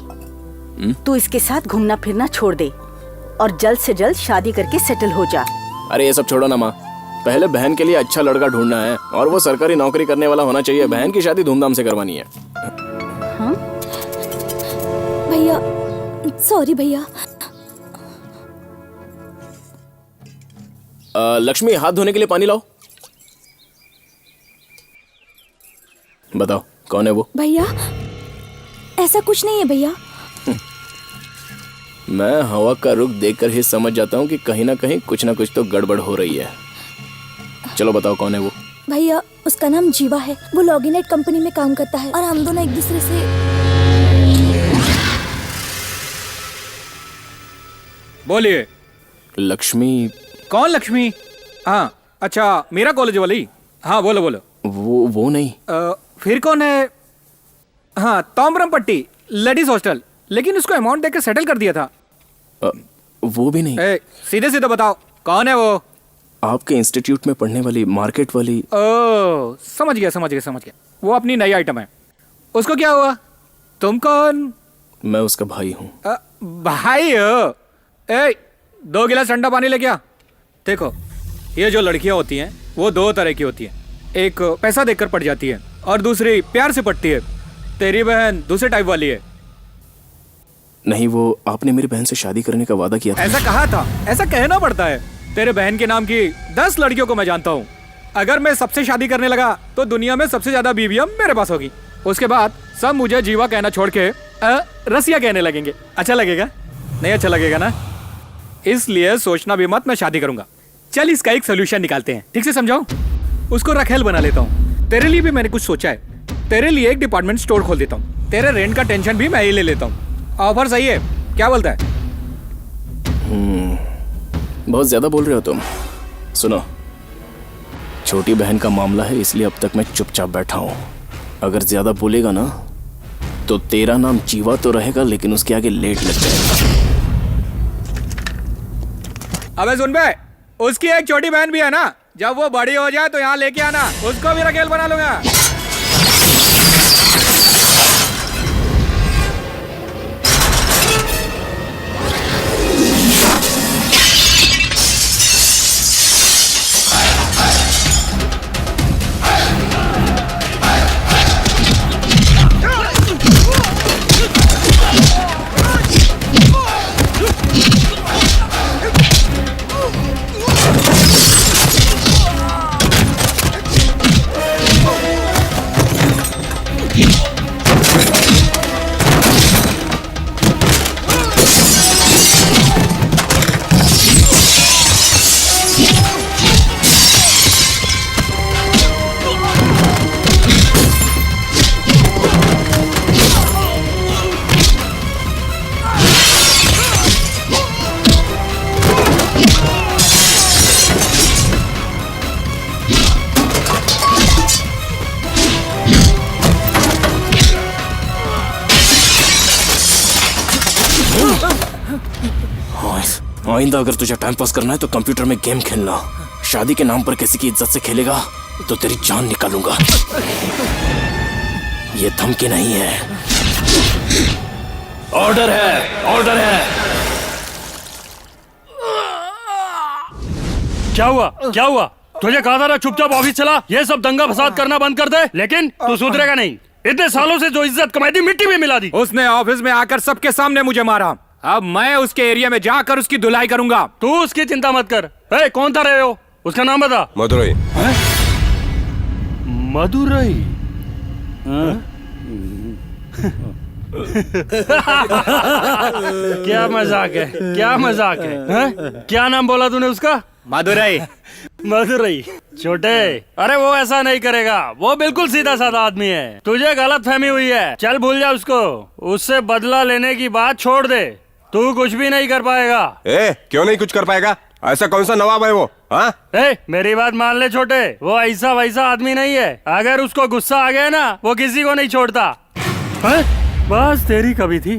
तू इसके साथ घूमना फिरना छोड़ दे और जल्द से जल्द शादी करके सेटल हो जा। अरे ये सब छोड़ो ना माँ, पहले बहन के लिए अच्छा लड़का ढूंढना है और वो सरकारी नौकरी करने वाला होना चाहिए। बहन की शादी धूमधाम से करवानी है। हाँ? भैया, सॉरी भैया। लक्ष्मी, हाथ धोने के लिए पानी लाओ। बताओ कौन है वो? भैया, ऐसा कुछ नहीं है भैया। मैं हवा का रुख देखकर ही समझ जाता हूँ कि कहीं ना कहीं कुछ ना कुछ तो गड़बड़ हो रही है। चलो बताओ कौन है वो? भैया, उसका नाम जीवा है। वो लॉगिनेट कंपनी में काम करता है और हम दोनों एक दूसरे से। बोलिए। लक्ष्मी? कौन लक्ष्मी? हाँ अच्छा, मेरा कॉलेज वाली। हाँ बोलो बोलो। वो नहीं। फिर कौन है? हाँ, ताम्रम पट्टी लेडीज हॉस्टल, लेकिन उसको अमाउंट देकर सेटल कर दिया था। वो भी नहीं। सीधे सीधे बताओ कौन है वो? आपके इंस्टीट्यूट में पढ़ने वाली, मार्केट वाली। ओह, समझ गया समझ गया समझ गया। वो अपनी नई आइटम है। उसको क्या हुआ? तुम कौन? मैं उसका भाई हूँ। भाई हो? 2 गिलास ठंडा पानी लेके आ। देखो, ये जो लड़कियां होती हैं वो 2 तरह की होती हैं। एक पैसा देकर पड़ जाती है और दूसरी प्यार से पड़ती है। तेरी बहन दूसरे टाइप वाली है। नहीं, वो आपने मेरी बहन से शादी करने का वादा किया था। ऐसा कहा था? ऐसा कहना पड़ता है। तेरे बहन के नाम की 10 लड़कियों को मैं जानता हूँ। अगर मैं सबसे शादी करने लगा तो दुनिया में सबसे ज्यादा बीवियां मेरे पास होगी। उसके बाद सब मुझे जीवा कहना छोड़ के रसिया कहने लगेंगे। अच्छा लगेगा? नहीं अच्छा लगेगा ना? इसलिए सोचना भी मत, मैं शादी करूंगा। चल इसका एक सोल्यूशन निकालते हैं। ठीक से समझाऊं? उसको रखेल बना लेता हूँ। तेरे लिए भी मैंने कुछ सोचा है। तेरे लिए एक डिपार्टमेंट स्टोर खोल देता हूँ। तेरे रेंट का टेंशन भी मैं ही ले लेता हूँ। ऑफर सही है? क्या बोलता है? बहुत ज्यादा बोल रहे हो तुम। सुनो, छोटी बहन का मामला है, इसलिए अब तक मैं चुपचाप बैठा हूँ। अगर ज्यादा बोलेगा ना तो तेरा नाम जीवा तो रहेगा, लेकिन उसके आगे लेट लग जाएगा। अबे सुन बे, उसकी एक छोटी बहन भी है ना, जब वो बड़ी हो जाए तो यहाँ लेके आना, उसको भी रखेल बना लूंगा। आइंदा अगर तुझे टाइम पास करना है तो कंप्यूटर में गेम खेलना। शादी के नाम पर किसी की इज्जत से खेलेगा तो तेरी जान निकालूंगा। ये धमकी नहीं है, ऑर्डर है, ऑर्डर है। क्या हुआ? क्या हुआ? तुझे कहा था ना चुपचाप ऑफिस चला। ये सब दंगा फसाद करना बंद कर दे, लेकिन तू सुधरेगा नहीं। इतने सालों से जो इज्जत कमाई थी मिट्टी में मिला दी। उसने ऑफिस में आकर सबके सामने मुझे मारा। अब मैं उसके एरिया में जाकर उसकी धुलाई करूंगा। तू उसकी चिंता मत कर। कौन था रहे हो? उसका नाम बता। मदुरई। मदुरई? क्या मजाक है, क्या मजाक है, हैं? क्या नाम बोला तूने उसका? मदुरई। मदुरई छोटे, अरे वो ऐसा नहीं करेगा, वो बिल्कुल सीधा साधा आदमी है। तुझे गलत फहमी हुई है, चल भूल जा उसको। उससे बदला लेने की बात छोड़ दे, तू कुछ भी नहीं कर पाएगा। क्यों नहीं कुछ कर पाएगा? ऐसा कौन सा नवाब है वो? हाँ, मेरी बात मान ले छोटे, वो ऐसा वैसा आदमी नहीं है। अगर उसको गुस्सा आ गया ना, वो किसी को नहीं छोड़ता। बस तेरी कभी थी।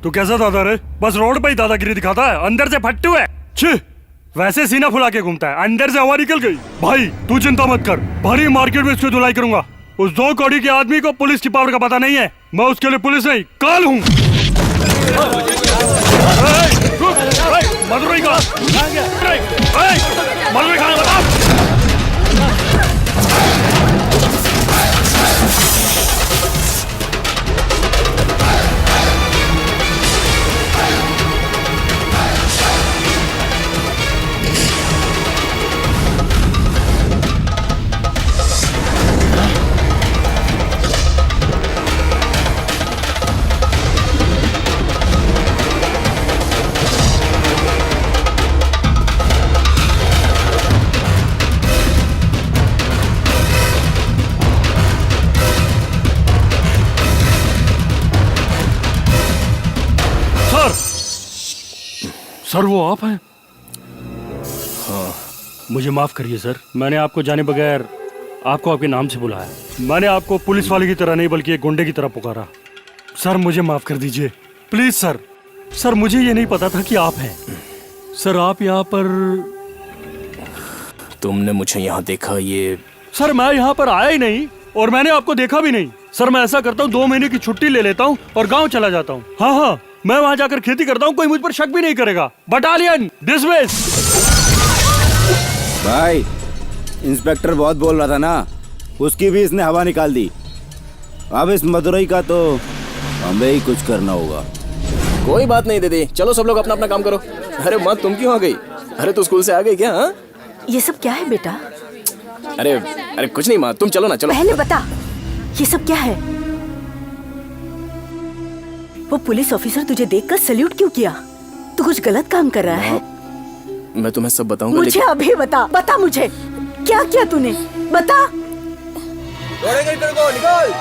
तू कैसा दादा रे? बस रोड पे ही दादागिरी दिखाता है, अंदर से फट्टू है। छी, वैसे सीना फुला के घूमता है, अंदर से हवा निकल गई। भाई तू चिंता मत कर, भारी मार्केट में इसकी धुलाई करूंगा। उस 2 कौड़ी के आदमी को पुलिस की पावर का पता नहीं है, मैं उसके लिए पुलिस नहीं काल हूँ। मदुरई का मदुरई खाना बता। सर वो आप हैं? हाँ, मुझे माफ करिए सर, मैंने आपको जाने बगैर आपको आपके नाम से बुलाया। मैंने आपको पुलिस वाले की तरह नहीं बल्कि एक गुंडे की तरह पुकारा। सर मुझे माफ कर दीजिए प्लीज सर। सर मुझे ये नहीं पता था कि आप हैं। सर आप यहाँ पर? तुमने मुझे यहाँ देखा? ये सर मैं यहाँ पर आया ही नहीं और मैंने आपको देखा भी नहीं। सर मैं ऐसा करता हूँ, 2 महीने की छुट्टी ले लेता हूँ और गाँव चला जाता हूँ। हाँ हाँ, मैं वहाँ जाकर खेती करता हूँ, कोई मुझ पर शक भी नहीं करेगा। Battalion dismiss. भाई इंस्पेक्टर बहुत बोल रहा था ना, उसकी भी इसने हवा निकाल दी। अब इस मदुरई का तो हमें ही कुछ करना होगा। कोई बात नहीं दीदी, चलो सब लोग अपना अपना काम करो। अरे माँ तुम क्यों आ गई? अरे तू स्कूल से आ गई क्या? हाँ? ये सब क्या है बेटा? अरे कुछ नहीं माँ, तुम चलो ना, चलो। पहले बता ये सब क्या है? वो पुलिस ऑफिसर तुझे देखकर सैल्यूट क्यों किया? तू कुछ गलत काम कर रहा है। मैं तुम्हें सब बताऊंगा। मुझे अभी बता मुझे क्या किया तूने, बता। निकल।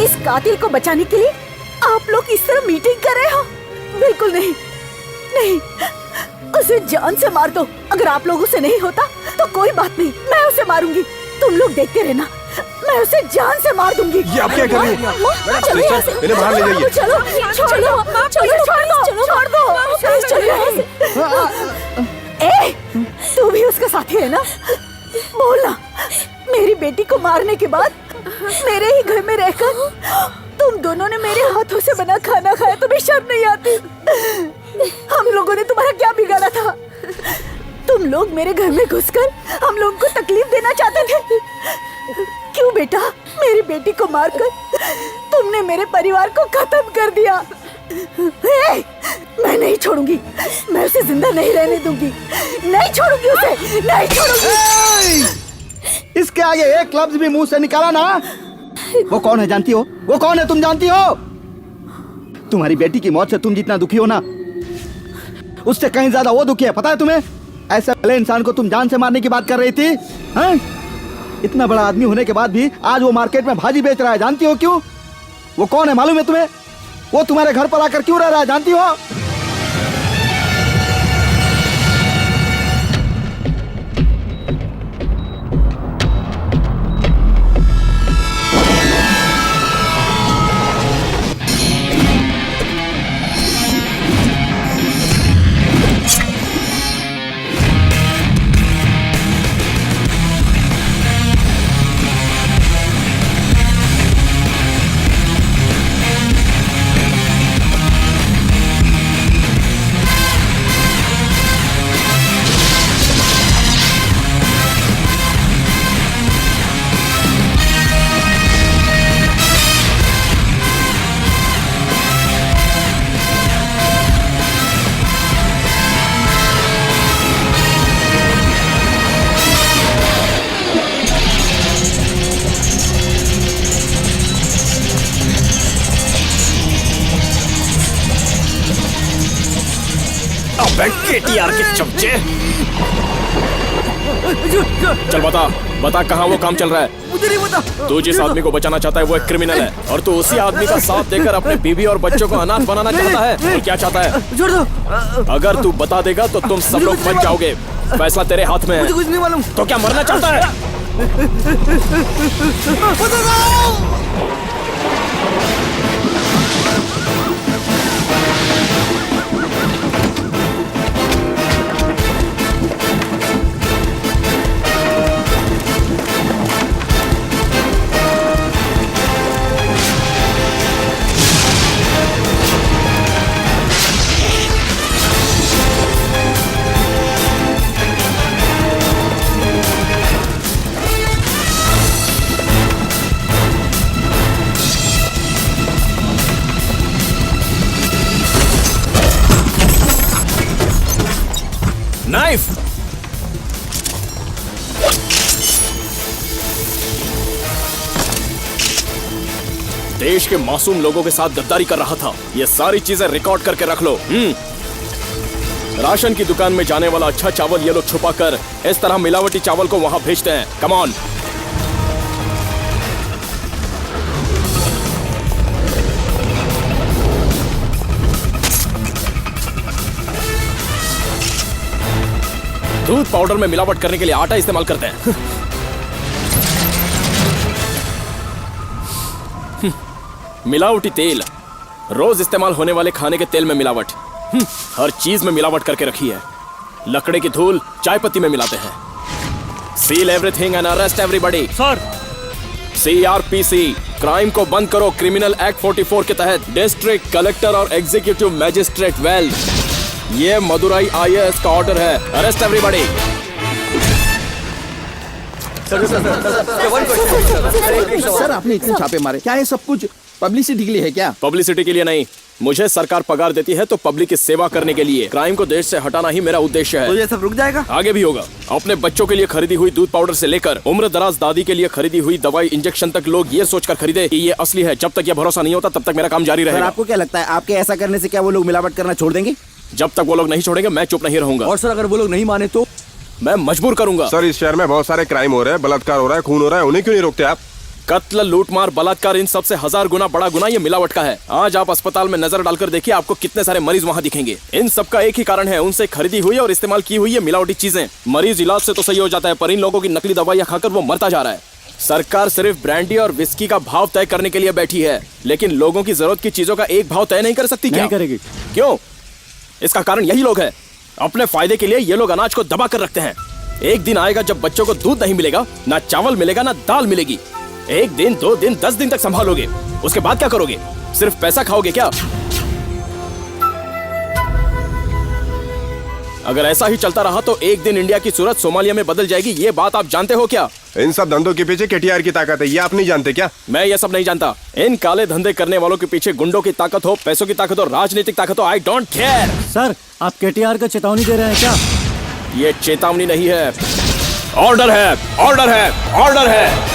इस कातिल को बचाने के लिए आप लोग इस तरह मीटिंग कर रहे हो? बिल्कुल नहीं, नहीं, उसे जान से मार दो। अगर आप लोगों से नहीं होता तो कोई बात नहीं, मैं उसे मारूंगी। तुम लोग देखते रहना, मैं उसे जान से मार दूंगी। ये आप क्या कर रही हैं? चलो यहाँ से, इन्हें बाहर ले जाइए। चलो, छोड़ दो, छोड़ दो, चलो यहाँ से। ए, तू भी उसका साथी है ना? बोलना, मेरी बेटी को मारने के बाद मेरे ही घर में रहकर तुम दोनों ने मेरे हाथों से बना खाना खाया, तुम्हें शर्म नहीं आती? हम लोगों ने तुम्हारा क्या बिगाड़ा था? तुम लोग मेरे घर में घुसकर हम लोगों को तकलीफ देना चाहते थे। क्यों बेटा, मेरी बेटी को मारकर तुमने मेरे परिवार को खत्म कर दिया। मैं नहीं छोड़ूंगी, मैं उसे जिंदा नहीं रहने दूंगी, नहीं छोड़ूंगी उसे, नहीं छोड़ूंगी। इसके आगे एक लफ्ज भी मुंह से निकाला ना। वो कौन है जानती हो? वो कौन है तुम जानती हो? तुम्हारी बेटी की मौत से तुम जितना दुखी हो ना, उससे कहीं ज्यादा वो दुखी है, पता है तुम्हें? ऐसे भले इंसान को तुम जान से मारने की बात कर रही थी, हैं? इतना बड़ा आदमी होने के बाद भी आज वो मार्केट में भाजी बेच रहा है, जानती हो क्यों? वो कौन है मालूम है तुम्हें? वो तुम्हारे घर पर आकर क्यों रह रहा है, जानती हो? केटीआर के चमचे। चल बता कहाँ वो काम चल रहा है? मुझे नहीं पता। तू जिस आदमी को बचाना चाहता है वो एक क्रिमिनल है, और तू उसी आदमी का साथ देकर अपने बीवी और बच्चों को अनाथ बनाना चाहता है। और क्या चाहता है? छोड़ दो। अगर तू बता देगा तो तुम सब लोग बच जाओगे। फैसला तेरे हाथ में है। मुझे कुछ नहीं मालूम। तो क्या मरना चाहता है? नाइफ। देश के मासूम लोगों के साथ गद्दारी कर रहा था। ये सारी चीजें रिकॉर्ड करके रख लो। राशन की दुकान में जाने वाला अच्छा चावल ये लोग छुपा कर इस तरह मिलावटी चावल को वहां भेजते हैं। Come on. दूध पाउडर में मिलावट करने के लिए आटा इस्तेमाल करते हैं। मिलावटी तेल, रोज इस्तेमाल होने वाले खाने के तेल में मिलावट। हर चीज में मिलावट करके रखी है। लकड़े की धूल चाय पत्ती में मिलाते हैं। Seal everything and arrest everybody. Sir. CRPC, crime को बंद करो क्रिमिनल एक्ट 44 के तहत डिस्ट्रिक्ट कलेक्टर और एग्जीक्यूटिव मैजिस्ट्रेट वेल्स। ये मदुराई IAS का ऑर्डर है। Arrest everybody. सर आपने इतने छापे मारे, क्या ये सब कुछ पब्लिसिटी के लिए है क्या? पब्लिसिटी के लिए नहीं, मुझे सरकार पगार देती है तो पब्लिक की सेवा करने के लिए। क्राइम को देश से हटाना ही मेरा उद्देश्य है। तो ये सब रुक जाएगा? आगे भी होगा। अपने बच्चों के लिए खरीदी हुई दूध पाउडर से लेकर उम्र दराज दादी के लिए खरीदी हुई दवाई इंजेक्शन तक लोग ये सोचकर खरीदे कि ये असली है। जब तक ये भरोसा नहीं होता तब तक मेरा काम जारी रहेगा। आपको क्या लगता है आपके ऐसा करने से क्या वो लोग मिलावट करना छोड़ देंगे? जब तक वो लोग नहीं छोड़ेंगे मैं चुप नहीं रहूंगा। और सर अगर वो लोग नहीं माने तो? मैं मजबूर करूंगा। सर इस शहर में बहुत सारे क्राइम हो रहे हैं, बलात्कार हो रहा है, खून हो रहा है, उन्हें क्यों नहीं रोकते आप? कत्ल, लूटमार, बलात्कार, इन सबसे 1000 गुना बड़ा गुना ये मिलावट का है। आज आप अस्पताल में नजर डालकर देखिए, आपको कितने सारे मरीज वहाँ दिखेंगे। इन सब का एक ही कारण है, उनसे खरीदी हुई और इस्तेमाल की हुई ये मिलावटी चीजें। मरीज इलाज से तो सही हो जाता है, पर इन लोगों की नकली दवाइयाँ खाकर वो मरता जा रहा है। सरकार सिर्फ ब्रांडी और विस्की का भाव तय करने के लिए बैठी है, लेकिन लोगों की जरूरत की चीजों का एक भाव तय नहीं कर सकती। नहीं करेगी। क्यों? इसका कारण यही लोग हैं। अपने फायदे के लिए ये लोग अनाज को दबा कर रखते हैं। एक दिन आएगा जब बच्चों को दूध नहीं मिलेगा, ना चावल मिलेगा, ना दाल मिलेगी। 1 दिन, 2 दिन, 10 दिन तक संभालोगे, उसके बाद क्या करोगे? सिर्फ पैसा खाओगे क्या? अगर ऐसा ही चलता रहा तो एक दिन इंडिया की सूरत सोमालिया में बदल जाएगी। ये बात आप जानते हो क्या? इन सब धंधों के पीछे केटीआर की ताकत है, ये आप नहीं जानते क्या? मैं ये सब नहीं जानता। इन काले धंधे करने वालों के पीछे गुंडों की ताकत हो, पैसों की ताकत हो, राजनीतिक ताकत हो, आई डोंट केयर। सर, आप केटीआर को चेतावनी दे रहे हैं क्या? ये चेतावनी नहीं है, ऑर्डर है, ऑर्डर है, ऑर्डर है।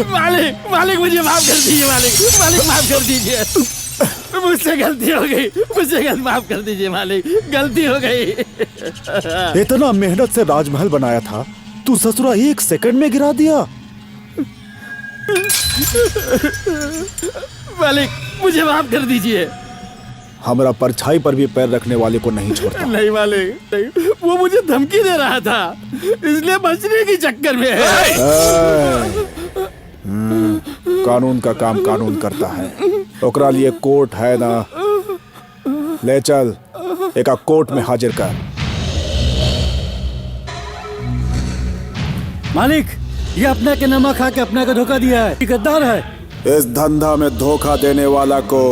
मालिक, मालिक मुझे माफ कर दीजिए, मालिक, मालिक माफ कर दीजिए। मुझसे गलती हो गई, मुझे माफ कर दीजिए मालिक, गलती हो गई। इतना मेहनत से राजमहल बनाया था, तू ससुरा 1 सेकंड में गिरा दिया। मालिक मुझे माफ कर दीजिए। हमारा परछाई पर भी पैर रखने वाले को नहीं छोड़ता। नहीं मालिक, नहीं, वो मुझे धमकी दे रहा था, इसलिए बचने के चक्कर में है। कानून का काम कानून करता है, ओकरा लिए कोर्ट है ना। ले चल, एक कोर्ट में हाजिर कर। मालिक, ये अपने के नमक खा के अपने को धोखा दिया है, ये गद्दार है। इस धंधा में धोखा देने वाला को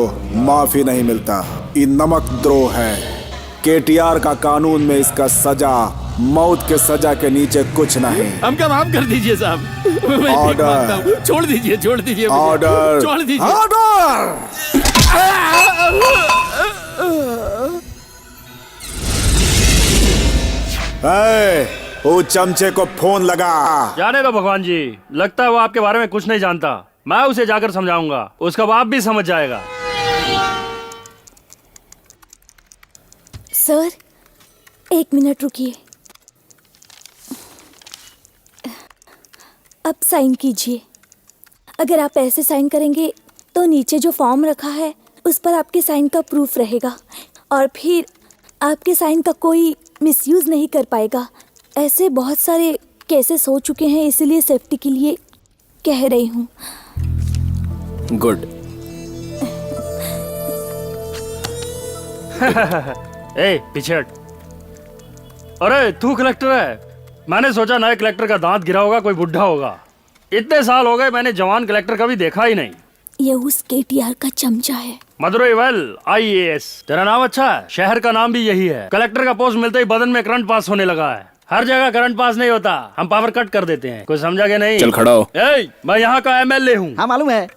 माफी नहीं मिलता, ये नमक द्रोह है। केटीआर का कानून में इसका सजा मौत के सजा के नीचे कुछ नहीं। हमका माफ कर दीजिए साहब, ऑर्डर, छोड़ दीजिए, छोड़ दीजिए, ऑर्डर, छोड़ दीजिए, ऑर्डर। वो चमचे को फोन लगा। जाने दो भगवान जी, लगता है वो आपके बारे में कुछ नहीं जानता। मैं उसे जाकर समझाऊंगा, उसका बाप भी समझ जाएगा। सर, 1 मिनट रुकिए। अब साइन कीजिए। अगर आप ऐसे साइन करेंगे तो नीचे जो फॉर्म रखा है उस पर आपके साइन का प्रूफ रहेगा, और फिर आपके साइन का कोई मिसयूज नहीं कर पाएगा। ऐसे बहुत सारे केसेस हो चुके हैं, इसीलिए सेफ्टी के लिए कह रही हूँ। गुड। ए पीछे हट। अरे तू कलेक्टर है? मैंने सोचा नए कलेक्टर का दांत गिरा होगा, कोई बुढ़ा होगा। इतने साल हो गए, मैंने जवान कलेक्टर कभी देखा ही नहीं। ये उस केटीआर का चमचा है। Madurai well IAS। तेरा नाम अच्छा है, शहर का नाम भी यही है। कलेक्टर का पोस्ट मिलते ही बदन में करंट पास होने लगा है। हर जगह करंट पास नहीं होता, हम पावर कट कर देते हैं। कुछ समझा के नहीं? चल खड़ा हो। मैं यहाँ का MLA हूँ। हाँ मालूम है,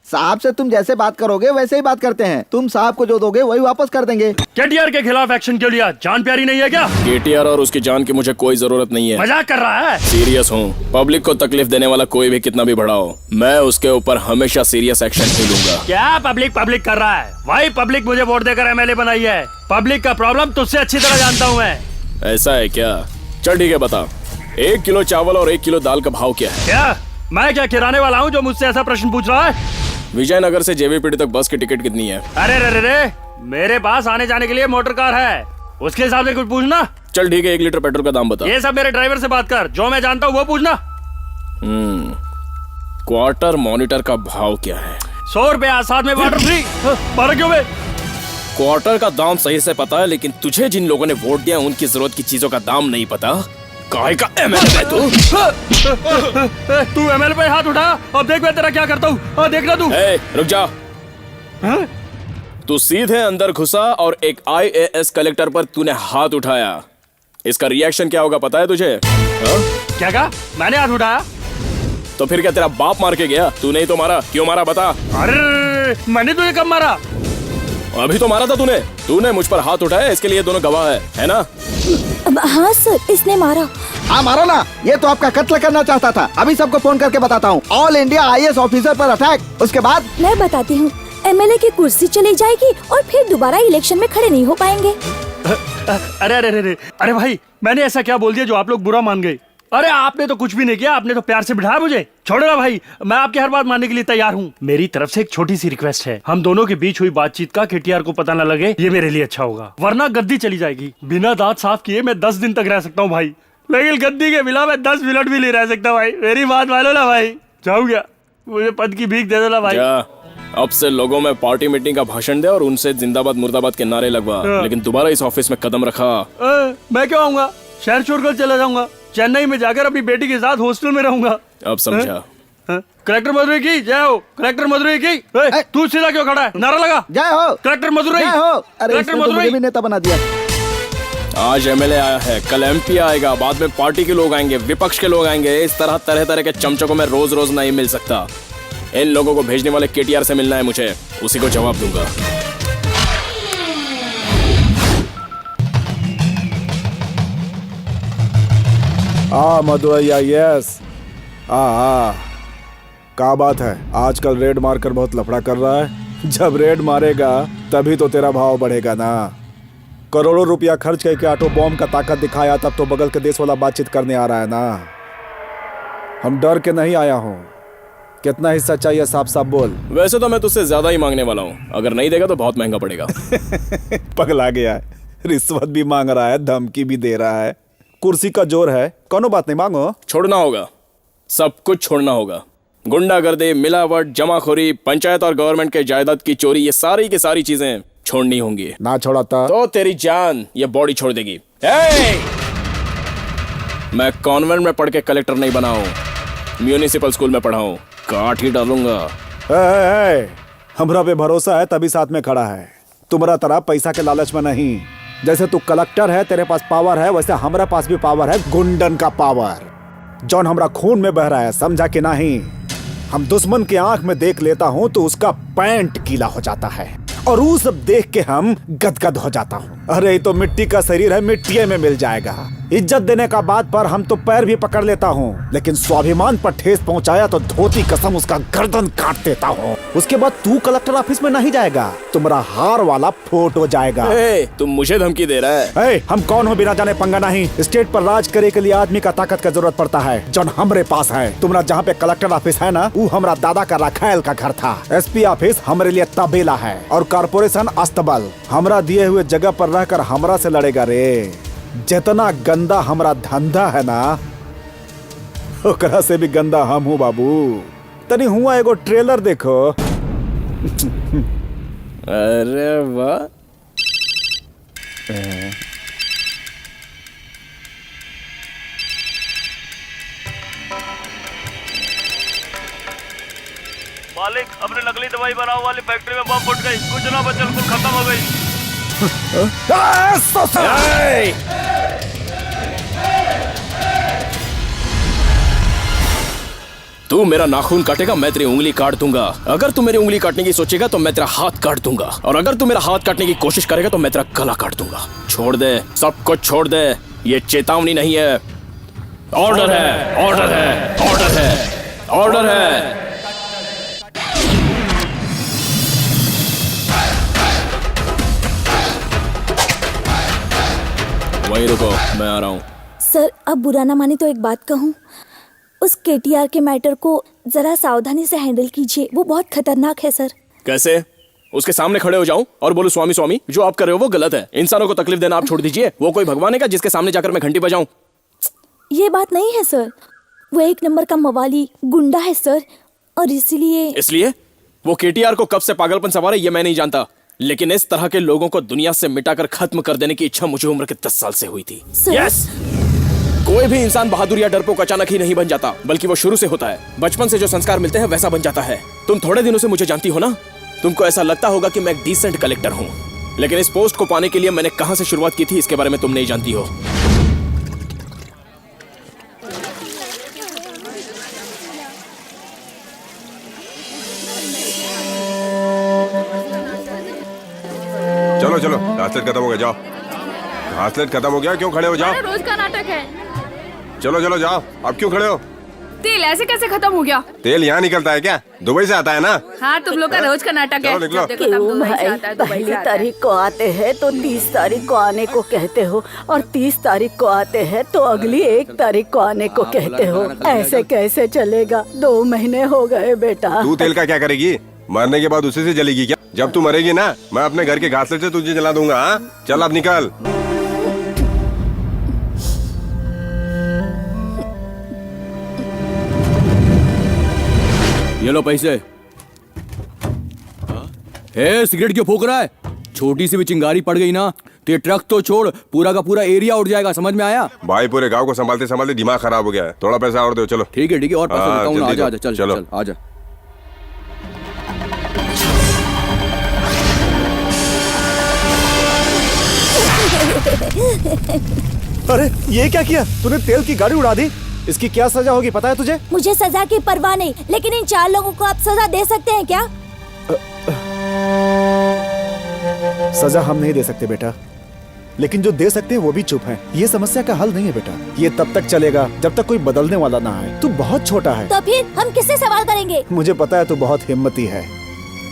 साहब से तुम जैसे बात करोगे वैसे ही बात करते हैं। तुम साहब को जो दोगे वही वापस कर देंगे। केटीआर के खिलाफ एक्शन क्यों लिया? जान प्यारी नहीं है क्या? केटीआर और उसकी जान की मुझे कोई जरूरत नहीं है। मजाक कर रहा है? सीरियस हूँ। पब्लिक को तकलीफ देने वाला कोई भी कितना भी बड़ा हो, मैं उसके ऊपर हमेशा सीरियस एक्शन ही लूंगा। क्या पब्लिक कर रहा है? वही पब्लिक मुझे वोट देकर MLA बनाई है। पब्लिक का प्रॉब्लम तुझसे अच्छी तरह जानता हूँ मैं। ऐसा है क्या? चल ठीक है, बता 1 किलो चावल और 1 किलो दाल का भाव क्या है? क्या मैं क्या किराने वाला हूँ जो मुझसे ऐसा प्रश्न पूछ रहा है? विजयनगर से JVPD तक बस की टिकट कितनी है? अरे रे रे रे, मेरे पास आने जाने के लिए मोटर कार है, उसके हिसाब से कुछ पूछना। चल ठीक है, 1 लीटर पेट्रोल का दाम बता। ये सब मेरे ड्राइवर से बात कर, जो मैं जानता हूँ वो पूछना। क्वार्टर मॉनिटर का भाव क्या है? 100 रुपया, साथ में वाटर फ्री। 12 क्यों बे? क्वार्टर का दाम सही से पता है, लेकिन तुझे जिन लोगों ने वोट दिया उनकी जरूरत की चीजों का दाम नहीं पता। काय का MLA है तू? तू MLA पे हाथ उठा, अब देख मैं तेरा क्या करता हूँ। देखना तू। रुक जा। तू सीधे अंदर घुसा और एक IAS कलेक्टर पर तूने हाथ उठाया। इसका रिएक्शन क्या होगा पता है तुझे? क्या कहा? मैंने हाथ उठाया? तो फिर क्या तेरा बाप मार के गया? तू नहीं तो मारा? क्यों मारा बता? अरे मैंने तुझे कब मारा? अभी तो मारा था तूने मुझ पर हाथ उठाया, इसके लिए दोनों गवाह है ना? हाँ सर, इसने मारा। हाँ मारो ना, ये तो आपका कत्ल करना चाहता था। अभी सबको फोन करके बताता हूँ। ऑल इंडिया IAS ऑफिसर पर अटैक। उसके बाद मैं बताती हूँ, MLA की कुर्सी चली जाएगी और फिर दोबारा इलेक्शन में खड़े नहीं हो पाएंगे। अरे अरे अरे अरे अरे भाई, मैंने ऐसा क्या बोल दिया जो आप लोग बुरा मान गए? अरे आपने तो कुछ भी नहीं किया, आपने तो प्यार से बिठाया मुझे। छोड़ो ना भाई, मैं आपकी हर बात मानने के लिए तैयार हूँ। मेरी तरफ से एक छोटी सी रिक्वेस्ट है, हम दोनों के बीच हुई बातचीत का KTR को पता न लगे, ये मेरे लिए अच्छा होगा। वरना गद्दी चली जाएगी। बिना दांत साफ किए मैं 10 दिन तक रह सकता हूँ भाई, लेकिन गद्दी के बिना मैं 10 मिनट भी नहीं रह सकता भाई। मेरी बात मानो ना भाई, जाऊँ क्या? मुझे पद की भीख दे दो ना भाई। अब से लोगों में पार्टी मीटिंग का भाषण दे और उनसे जिंदाबाद मुर्दाबाद के नारे लगवा, लेकिन दोबारा इस ऑफिस में कदम रखा। मैं क्यों आऊंगा? शहर छोड़कर चला जाऊंगा। चेन्नई में जाकर अपनी बेटी के साथ हॉस्टल में रहूंगा। अब समझा। कलेक्टर मदुरई की जय हो, कलेक्टर मदुरई की। तू सीधा क्यों खड़ा है? नारा लगा, जय हो कलेक्टर मदुरई, जय हो। अरे कलेक्टर इसने तो मुझे भी मदुरई। नेता बना दिया। आज MLA आया है, कल MP आएगा, बाद में पार्टी के लोग आएंगे, विपक्ष के लोग आएंगे। इस तरह तरह तरह के चमचों को मैं रोज रोज नहीं मिल सकता। इन लोगों को भेजने वाले KTR से मिलना है मुझे, उसी को जवाब दूंगा। मदुरई IAS। क्या बात है, आजकल रेड मारकर बहुत लफड़ा कर रहा है। जब रेड मारेगा तभी तो तेरा भाव बढ़ेगा ना। करोड़ों रुपया खर्च करके ऑटो बॉम्ब का ताकत दिखाया, तब तो बगल के देश वाला बातचीत करने आ रहा है ना। हम डर के नहीं आया हूँ। कितना हिस्सा चाहिए साफ साफ बोल। वैसे तो मैं तुझसे ज्यादा ही मांगने वाला हूँ, अगर नहीं देगा तो बहुत महंगा पड़ेगा। पगला गया है, रिश्वत भी मांग रहा है, धमकी भी दे रहा है। कुर्सी का जोर है, कोनो बात नहीं, मांगो। छोड़ना होगा, सब कुछ छोड़ना होगा। गुंडागर्दी, मिलावट, जमाखोरी, पंचायत और गवर्नमेंट के जायदाद की चोरी, ये सारी की सारी चीजें छोड़नी होंगी। ना छोड़ाता तो तेरी जान ये बॉडी छोड़ देगी। मैं कॉन्वेंट में पढ़ के कलेक्टर नहीं बना हूँ, म्यूनिसिपल स्कूल में पढ़ा हूँ। काट ही डालूंगा। हमरा पे भरोसा है तभी साथ में खड़ा है, तुम्हारा तरह पैसा के लालच में नहीं। जैसे तू कलेक्टर है, तेरे पास पावर है, वैसे हमारे पास भी पावर है, गुंडन का पावर, जौन हमरा खून में बह रहा है, समझा कि नहीं? हम दुश्मन की आंख में देख लेता हूँ तो उसका पैंट गीला हो जाता है, और वो सब देख के हम गदगद हो जाता हूँ। अरे ये तो मिट्टी का शरीर है, मिट्टी में मिल जाएगा। इज्जत देने का बात पर हम तो पैर भी पकड़ लेता हूँ, लेकिन स्वाभिमान पर ठेस पहुँचाया तो धोती कसम उसका गर्दन काट देता हूँ। उसके बाद तू कलेक्टर ऑफिस में नहीं जाएगा, तुम्हारा हार वाला फोटो जाएगा। तुम मुझे धमकी दे रहा है? हम कौन हो बिना जाने पंगा नहीं। स्टेट पर राज करे के लिए आदमी का ताकत का जरूरत पड़ता है, जौन हमरे पास है। तुम्हारा जहाँ पे कलेक्टर ऑफिस है ना, वो हमारा दादा का रखायल का घर था। SP ऑफिस हमारे लिए तबेला है, और कारपोरेशन अस्तबल। हमरा दिए हुए जगह पर रहकर हमरा से लड़ेगा रे। जितना गंदा हमरा धंधा है ना, ओकरा से भी गंदा हम हूँ बाबू। तनी हुआ एगो ट्रेलर देखो। अरे वाह, मालिक, अपने नकली दवाई बनाने वाली फैक्ट्री में बम फट गई, कुछ ना बचल, कुल खत्म हो गई। तू मेरा नाखून काटेगा, मैं तेरी उंगली काट दूंगा। अगर तू मेरी उंगली काटने की सोचेगा तो मैं तेरा हाथ काट दूंगा, और अगर तू मेरा हाथ काटने की कोशिश करेगा तो मैं तेरा गला काट दूंगा। छोड़ दे, सब कुछ छोड़ दे। ये चेतावनी नहीं है, ऑर्डर है, ऑर्डर है, ऑर्डर है, ऑर्डर है। वहीं रुको, मैं आ रहा हूँ। सर, अब बुरा ना माने तो एक बात कहूँ, उस KTR के मैटर को जरा सावधानी से हैंडल कीजिए, वो बहुत खतरनाक है सर। कैसे? उसके सामने खड़े हो जाऊं और बोलूं स्वामी स्वामी, जो आप कर रहे हो वो गलत है। इंसानों को तकलीफ देना आप छोड़ दीजिए। वो कोई भगवान है क्या जिसके सामने जाकर मैं घंटी बजाऊं? ये बात नहीं है सर, वो एक नंबर का मवाली गुंडा है सर, और इसलिए वो KTR को कब से पागलपन सवार है ये मैं नहीं जानता, लेकिन इस तरह के लोगों को दुनिया से मिटाकर खत्म कर देने की इच्छा मुझे उम्र के 10 साल से हुई थी। यस, कोई भी इंसान बहादुर या डरपोक अचानक ही नहीं बन जाता, बल्कि वो शुरू से होता है। बचपन से जो संस्कार मिलते हैं वैसा बन जाता है। तुम थोड़े दिनों से मुझे जानती हो ना, तुमको ऐसा लगता होगा कि मैं एक डिसेंट कलेक्टर हूँ, लेकिन इस पोस्ट को पाने के लिए मैंने कहां से शुरुआत की थी इसके बारे में तुम नहीं जानती हो। घासलेट खत्म हो गया, जाओ। घासलेट खत्म हो गया, क्यों खड़े हो, जाओ। रोज का नाटक है। चलो चलो जाओ, अब क्यों खड़े हो? तेल ऐसे कैसे खत्म हो गया? तेल यहाँ निकलता है क्या? दुबई से आता है ना? हाँ, तुम लोग का रोज का नाटक है। चलो निकलो। क्यों भाई, पहली तारीख को आते हैं तो 30 तारीख को आने को कहते हो, और 30 तारीख को आते हैं तो अगली 1 तारीख को आने को कहते हो। ऐसे कैसे चलेगा? 2 महीने हो गए बेटा। तू तेल का क्या करेगी? मरने के बाद उसी से जलेगी क्या? जब तू मरेगी ना, मैं अपने घर के घासलेट से तुझे जला दूंगा। हाँ? चल अब निकल। ये लो पैसे। सिगरेट क्यों फूक रहा है? छोटी सी भी चिंगारी पड़ गई ना तो ये ट्रक तो छोड़, पूरा का पूरा एरिया उड़ जाएगा। समझ में आया? भाई पूरे गांव को संभालते संभालते दिमाग खराब हो गया है। थोड़ा पैसा और दो। चलो ठीक है और पैसा देता हूँ ना। जल्दी आजा दो। आजा, चल चलो। चल आजा। अरे ये क्या किया तूने? तेल की गाड़ी उड़ा दी। इसकी क्या सजा होगी पता है तुझे? मुझे सजा की परवाह नहीं, लेकिन इन 4 लोगों को आप सजा दे सकते हैं क्या? सजा हम नहीं दे सकते बेटा, लेकिन जो दे सकते हैं वो भी चुप हैं। ये समस्या का हल नहीं है बेटा। ये तब तक चलेगा जब तक कोई बदलने वाला ना आए। तू बहुत छोटा है। तो फिर हम किससे सवाल करेंगे? मुझे पता है तू बहुत हिम्मती है।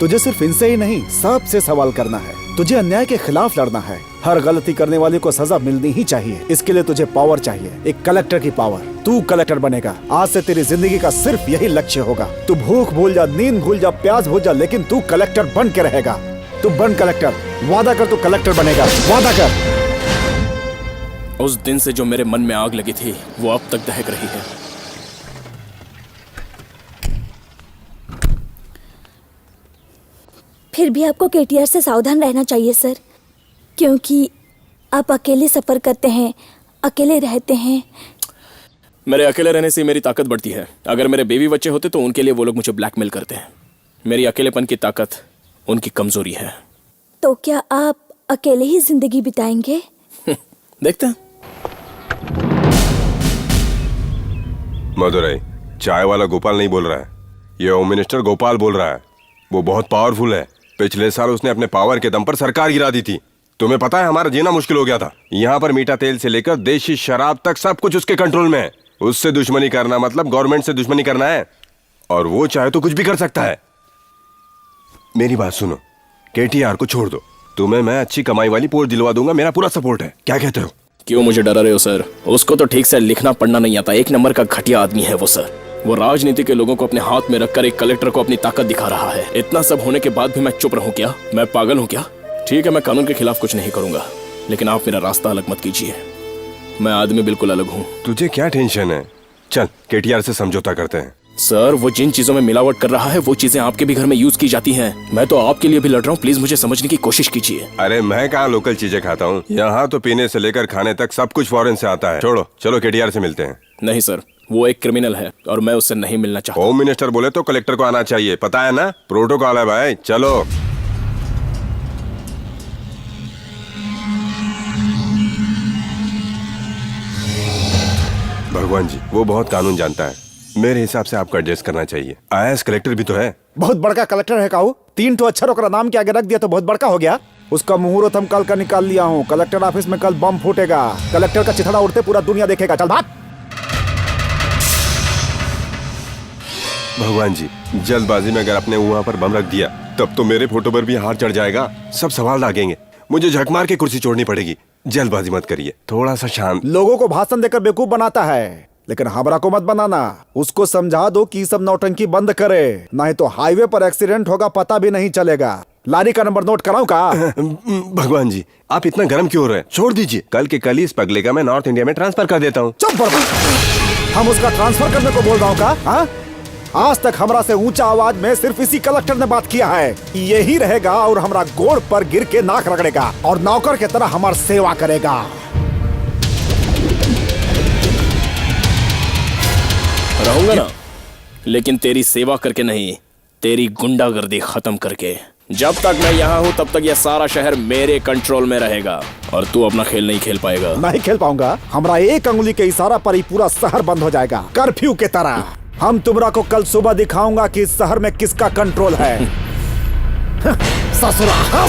तुझे सिर्फ इनसे ही नहीं, सबसे सवाल करना है। तुझे अन्याय के खिलाफ लड़ना है। हर गलती करने वाले को सजा मिलनी ही चाहिए। इसके लिए तुझे पावर चाहिए, एक कलेक्टर की पावर। तू कलेक्टर बनेगा। आज से तेरी जिंदगी का सिर्फ यही लक्ष्य होगा। तू भूख भूल जा, नींद भूल जा, प्यास भूल जा, लेकिन तू कलेक्टर बन के रहेगा। तू बन कलेक्टर। वादा कर, तू कलेक्टर बनेगा। वादा कर। उस दिन से जो मेरे मन में आग लगी थी वो अब तक दहक रही है। फिर भी आपको केटीआर से सावधान रहना चाहिए सर, क्योंकि आप अकेले सफर करते हैं, अकेले रहते हैं। मेरे अकेले रहने से मेरी ताकत बढ़ती है। अगर मेरे बेबी बच्चे होते तो उनके लिए वो लोग मुझे ब्लैकमेल करते हैं। मेरी अकेलेपन की ताकत उनकी कमजोरी है। तो क्या आप अकेले ही जिंदगी बिताएंगे? देखते हैं। मदुरई, चाय वाला गोपाल नहीं बोल रहा है, ये होम मिनिस्टर गोपाल बोल रहा है। वो बहुत पावरफुल है। पिछले साल उसने अपने पावर के दम पर सरकार गिरा दी थी। तुम्हें पता है हमारा जीना मुश्किल हो गया था। यहाँ पर मीठा तेल से लेकर देशी शराब तक सब कुछ उसके कंट्रोल में है। उससे दुश्मनी करना मतलब गवर्नमेंट से दुश्मनी करना है, और वो चाहे तो कुछ भी कर सकता है। मेरी बात सुनो, केटीआर को छोड़ दो। तुम्हें मैं अच्छी कमाई वाली पोस्ट दिलवा दूंगा। मेरा पूरा सपोर्ट है। क्या कहते हो? क्यों मुझे डरा रहे हो सर? उसको तो ठीक से लिखना पढ़ना नहीं आता। 1 नंबर का घटिया आदमी है वो सर। वो राजनीति के लोगों को अपने हाथ में रखकर एक कलेक्टर को अपनी ताकत दिखा रहा है। इतना सब होने के बाद भी मैं चुप रहूं क्या? मैं पागल हूं क्या? ठीक है, मैं कानून के खिलाफ कुछ नहीं करूंगा, लेकिन आप मेरा रास्ता अलग मत कीजिए। मैं आदमी बिल्कुल अलग हूँ। तुझे क्या टेंशन है? चल केटीआर से समझौता करते हैं। सर, वो जिन चीजों में मिलावट कर रहा है वो चीजें आपके भी घर में यूज की जाती हैं। मैं तो आपके लिए भी लड़ रहा हूँ। प्लीज मुझे समझने की कोशिश कीजिए। अरे मैं कहाँ लोकल चीजें खाता हूँ? यहाँ तो पीने से लेकर खाने तक सब कुछ फॉरेन से आता है। छोड़ो, चलो केटीआर से मिलते हैं। नहीं सर, वो एक क्रिमिनल है और मैं उससे नहीं मिलना चाहता। होम मिनिस्टर बोले तो कलेक्टर को आना चाहिए, पता है ना? प्रोटोकॉल है भाई। चलो। भगवान जी, वो बहुत कानून जानता है। मेरे हिसाब से आपको एडजस्ट करना चाहिए। आईएएस कलेक्टर भी तो है। बहुत बड़का कलेक्टर है काऊ। 3 तो अक्षर ओकरा नाम के आगे रख दिया तो बहुत बड़का हो गया। उसका मुहूर्त हम कल का निकाल लिया हूँ। कलेक्टर ऑफिस में कल बम फूटेगा। कलेक्टर का चिथड़ा उड़ते पूरा दुनिया देखेगा। चल भाग। भगवान जी, जल्दबाजी में अगर आपने वहाँ पर बम रख दिया तब तो मेरे फोटो पर भी हार चढ़ जाएगा। सब सवाल लागेंगे। मुझे झक मार के कुर्सी छोड़नी पड़ेगी। जल्दबाजी मत करिए, थोड़ा सा शांत। लोगों को भाषण देकर बेवकूफ बनाता है, लेकिन हमरा को मत बनाना। उसको समझा दो कि सब नौटंकी बंद करे, नहीं तो हाईवे पर एक्सीडेंट होगा, पता भी नहीं चलेगा। लारी का नंबर नोट कराऊं का? भगवान जी, आप इतना गर्म क्यों हो रहे हैं? छोड़ दीजिए। कल के कल ही इस पगले का मैं नॉर्थ इंडिया में ट्रांसफर कर देता हूँ। चुप बर्बाद। हम उसका ट्रांसफर करने को बोल रहा हूँ का? हाँ? आज तक हमरा से ऊंचा आवाज में सिर्फ इसी कलेक्टर ने बात किया है। यही रहेगा और हमरा गोड़ पर गिर के नाक रगड़ेगा और नौकर के तरह हमारी सेवा करेगा। रहूंगा ना, लेकिन तेरी सेवा करके नहीं, तेरी गुंडागर्दी खत्म करके। जब तक मैं यहाँ हूँ तब तक यह सारा शहर मेरे कंट्रोल में रहेगा और तू अपना खेल नहीं खेल पाएगा। नहीं खेल पाऊंगा। हमरा एक अंगुली के इशारा पर ही पूरा शहर बंद हो जाएगा, कर्फ्यू के तरह। हम तुमरा को कल सुबह दिखाऊंगा कि इस शहर में किसका कंट्रोल है। ससुरा है।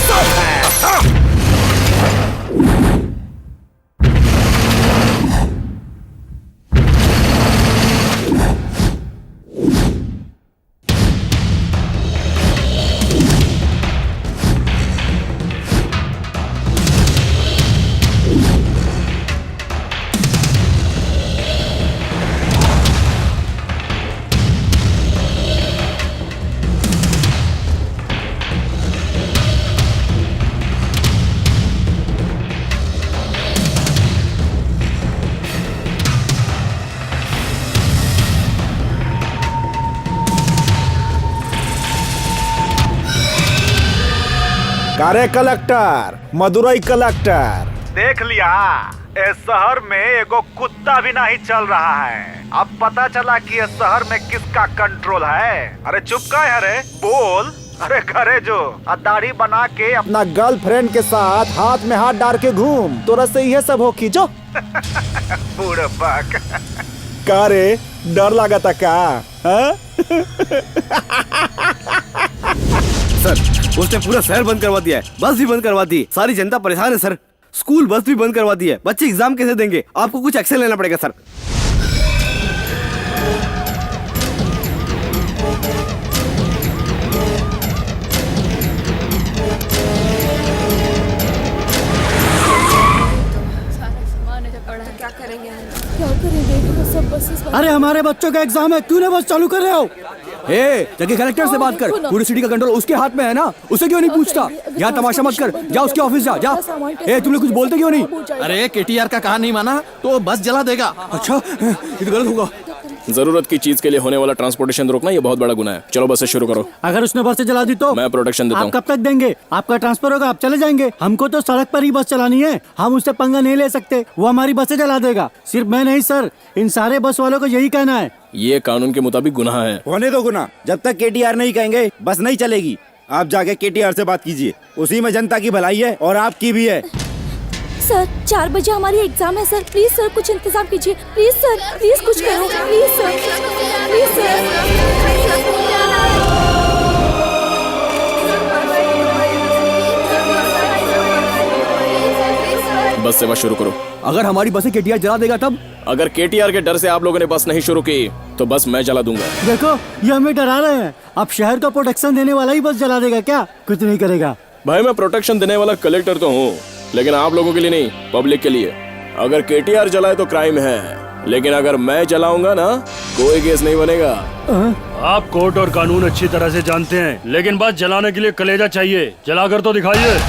कारे कलेक्टर, मदुरई कलेक्टर, देख लिया, इस शहर में एगो कुत्ता भी नहीं चल रहा है। अब पता चला कि इस शहर में किसका कंट्रोल है। अरे चुप का है रे, बोल। अरे घरे जो दाढ़ी बना के अपना गर्लफ्रेंड के साथ हाथ में हाथ डाल के घूम, तोरा से यह सब हो खींचो। बुड़बक। कारे डर लगा था का? सर, उसने पूरा शहर बंद करवा दिया है, बस भी बंद करवा दी, सारी जनता परेशान है सर। स्कूल बस भी बंद करवा दी है, बच्चे एग्जाम कैसे देंगे? आपको कुछ एक्शन लेना पड़ेगा सर। क्या करें, देखो सब बसेस बंद। अरे हमारे बच्चों का एग्जाम है, क्यों नहीं बस चालू कर रहे हो? जाके कलेक्टर से बात कर, पूरी सिटी का कंट्रोल उसके हाथ में है ना, उसे क्यों नहीं पूछता? यहाँ तमाशा मत कर, जा उसके ऑफिस जा। तुम लोग कुछ बोलते क्यों नहीं? अरे केटीआर का कहा नहीं माना तो बस जला देगा। अच्छा, ये तो गलत होगा। जरूरत की चीज के लिए होने वाला ट्रांसपोर्टेशन रोकना ये बहुत बड़ा गुनाह है। चलो बस से शुरू करो। अगर उसने बस जला दी तो मैं प्रोटेक्शन देता आप हूँ। कब तक देंगे? आपका ट्रांसफर होगा, आप चले जाएंगे। हमको तो सड़क पर ही बस चलानी है, हम उससे पंगा नहीं ले सकते। वो हमारी बसें जला देगा। सिर्फ मैं नहीं सर, इन सारे बस वालों को यही कहना है। ये कानून के मुताबिक गुनाह है। होने दो गुनाह, जब तक केटीआर नहीं कहेंगे बस नहीं चलेगी। आप जाके केटीआर से बात कीजिए, उसी में जनता की भलाई है और आपकी भी है। सर 4 बजे हमारी एग्जाम है सर, प्लीज सर कुछ इंतजाम कीजिए। प्लीज सर, प्लीज कुछ करो, प्लीज सर, प्लीज सर। बस सेवा शुरू करो। अगर हमारी बसें केटीआर जला देगा तब? अगर केटीआर के डर से आप लोगों ने बस नहीं शुरू की तो बस मैं जला दूंगा। देखो, ये हमें डरा रहे हैं। अब शहर का प्रोटेक्शन देने वाला ही बस जला देगा क्या? कुछ नहीं करेगा। भाई मैं प्रोटेक्शन देने वाला कलेक्टर तो हूँ, लेकिन आप लोगों के लिए नहीं, पब्लिक के लिए। अगर केटीआर जलाए तो क्राइम है, लेकिन अगर मैं जलाऊंगा ना, कोई केस नहीं बनेगा। आप कोर्ट और कानून अच्छी तरह से जानते हैं, लेकिन बस जलाने के लिए कलेजा चाहिए। जलाकर तो दिखाइए।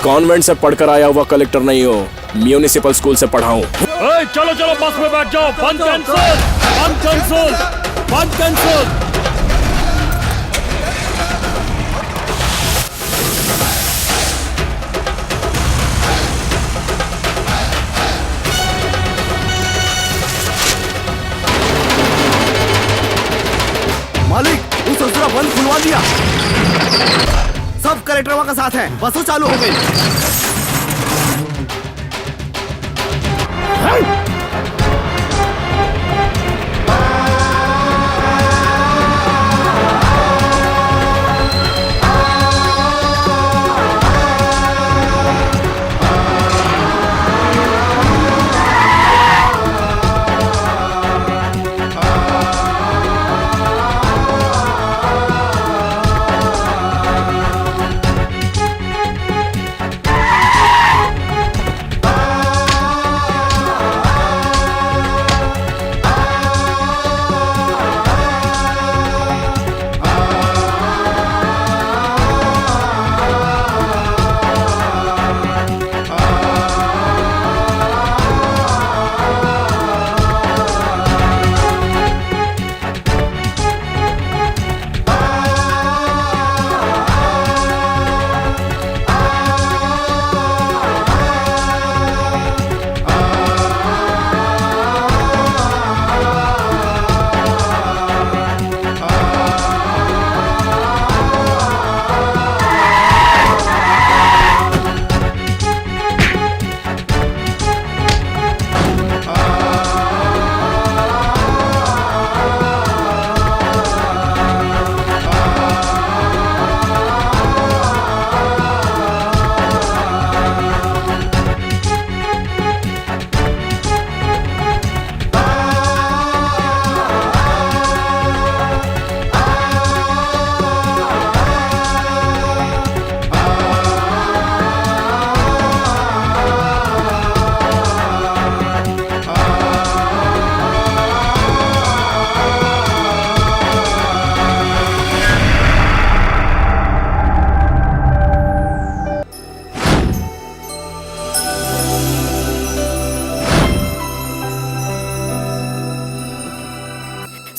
कॉन्वेंट से पढ़कर आया हुआ कलेक्टर नहीं हो, म्यूनिसिपल स्कूल से पढ़ा हूँ। चलो चलो बस में बैठ जाओ। बंद कैंसिल, बंद कैंसिल, बंद कैंसिल। मालिक, उस ससुरा बंद खुलवा दिया। सब कलेक्टरवा का साथ है, बसों चालू हो गई।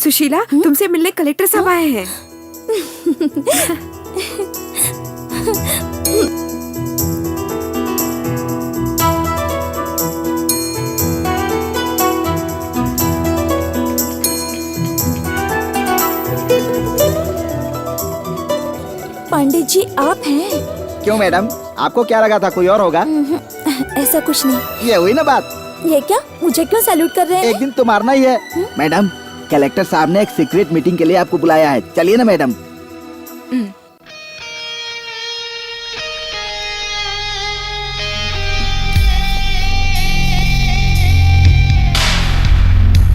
सुशीला, तुमसे मिलने कलेक्टर साहब आए हैं। पंडित जी आप हैं? क्यों मैडम, आपको क्या लगा था कोई और होगा? ऐसा कुछ नहीं। ये हुई ना बात। ये क्या, मुझे क्यों सैल्यूट कर रहे हैं? एक दिन तो मारना ही है। मैडम, कलेक्टर साहब ने एक सीक्रेट मीटिंग के लिए आपको बुलाया है, चलिए ना madam.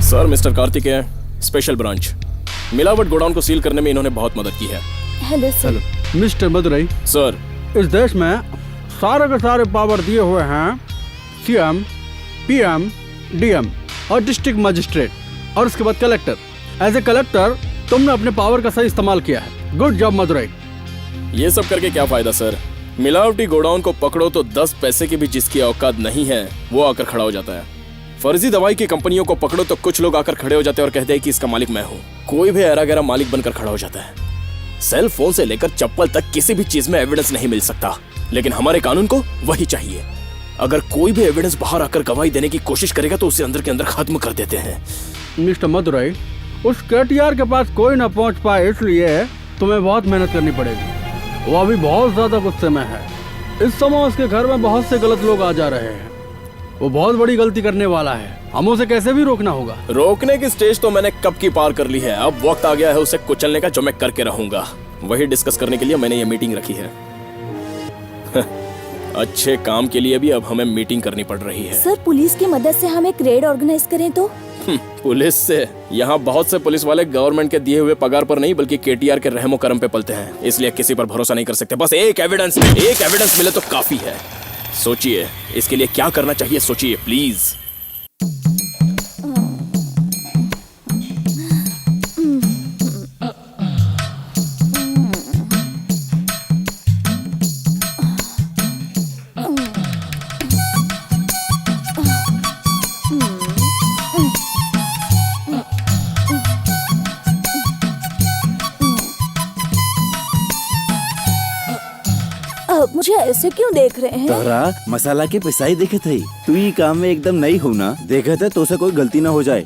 Sir, mister Kartikeya, special branch. मिलावट गोडाउन को सील करने में इन्होंने बहुत मदद की है। Hello sir. Mister Madurai sir, इस देश में सारे के सारे पावर दिए हुए हैं सीएम, पीएम, डीएम और डिस्ट्रिक्ट मजिस्ट्रेट और उसके बाद कलेक्टर। एज ए कलेक्टर तुमने अपने पावर का सही इस्तेमाल किया है। Good job Madurai. ये सब करके क्या फायदा सर? मिलावटी गोडाउन को पकड़ो तो 10 पैसे की भी जिसकी औकात नहीं है वो आकर खड़ा हो जाता है। फर्जी दवाई की कंपनियों को पकड़ो तो कुछ लोग आकर खड़े हो जाते हैं और कहते हैं कि इसका मालिक मैं हूँ। कोई भी ऐरा गैरा मालिक बनकर खड़ा हो जाता है। सेल फोन से लेकर चप्पल तक किसी भी चीज में एविडेंस नहीं मिल सकता, लेकिन हमारे कानून को वही चाहिए। अगर कोई भी एविडेंस बाहर आकर गवाही देने की कोशिश करेगा तो उसे अंदर के अंदर खत्म कर देते हैं। मिस्टर मदुरई, उस केटीआर के पास कोई ना पहुंच पाए इसलिए तुम्हें बहुत मेहनत करनी पड़ेगी। वो अभी बहुत ज्यादा गुस्से में है। इस समय उसके घर में बहुत से गलत लोग आ जा रहे हैं। वो बहुत बड़ी गलती करने वाला है, हमें उसे कैसे भी रोकना होगा। रोकने की स्टेज तो मैंने कब की पार कर ली है। अब वक्त आ गया है उसे कुचलने का, जो मैं करके रहूंगा। वही डिस्कस करने के लिए मैंने ये मीटिंग रखी है। अच्छे काम के लिए भी अब हमें मीटिंग करनी पड़ रही है। सर, पुलिस की मदद से हम एक रेड ऑर्गेनाइज करें तो? पुलिस से? यहाँ बहुत से पुलिस वाले गवर्नमेंट के दिए हुए पगार पर नहीं बल्कि केटीआर के रहमो करम पे पलते हैं, इसलिए किसी पर भरोसा नहीं कर सकते। बस एक एविडेंस मिले तो काफी है। सोचिए इसके लिए क्या करना चाहिए, सोचिए प्लीज। मुझे ऐसे क्यों देख रहे हैं? तोरा मसाला के पिसाई देखे थे। तू ये काम में एकदम नई हो ना, देखे थे तो से कोई गलती ना हो जाए।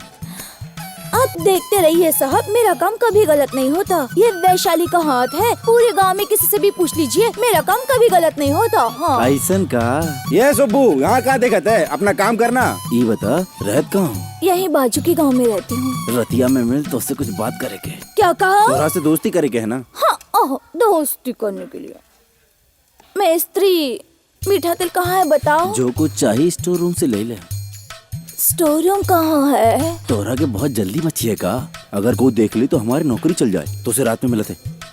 आप देखते रहिए साहब, मेरा काम कभी गलत नहीं होता। ये वैशाली का हाथ है, पूरे गांव में किसी से भी पूछ लीजिए, मेरा काम कभी गलत नहीं होता। हाँ। ऐसन का? ये सुब्बू, यहाँ क्या देखते है? अपना काम करना। ये बता, रहत कहाँ? यही बाजू के गांव में रहती हूँ। रतिया में मिल तो उससे कुछ बात करे के। क्या कहा? तोरा से दोस्ती करे के है ना? हाँ, दोस्ती करने के लिए। मैं स्त्री, मीठा तिल कहाँ है बताओ? जो कुछ चाहिए स्टोर रूम से ले ले। स्टोर रूम कहाँ है? तोरा के बहुत जल्दी मची है का? अगर कोई देख ली तो हमारी नौकरी चल जाए। तो उसे रात में मिलते।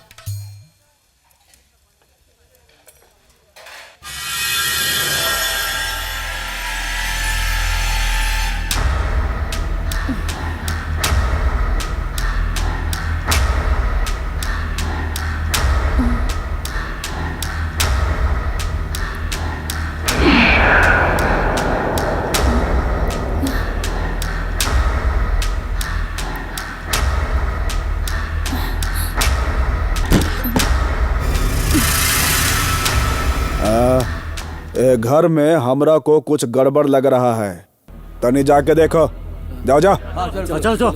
घर में हमरा को कुछ गड़बड़ लग रहा है। तनी जाके देखो। जाओ जा। चलो।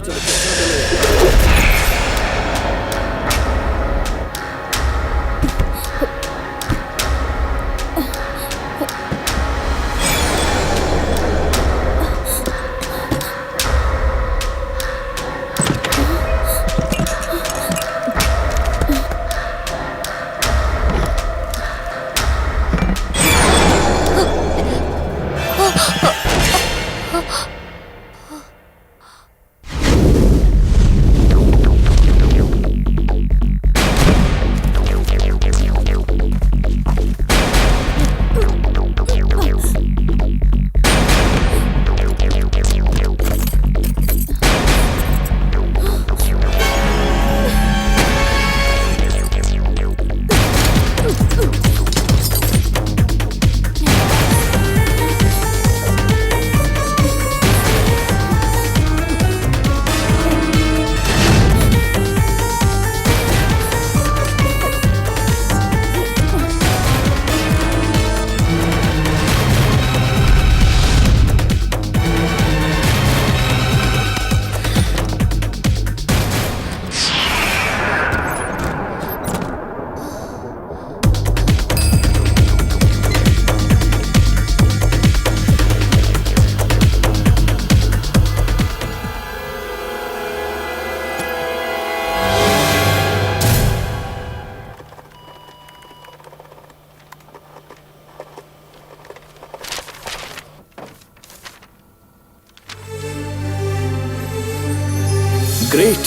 ग्रेट।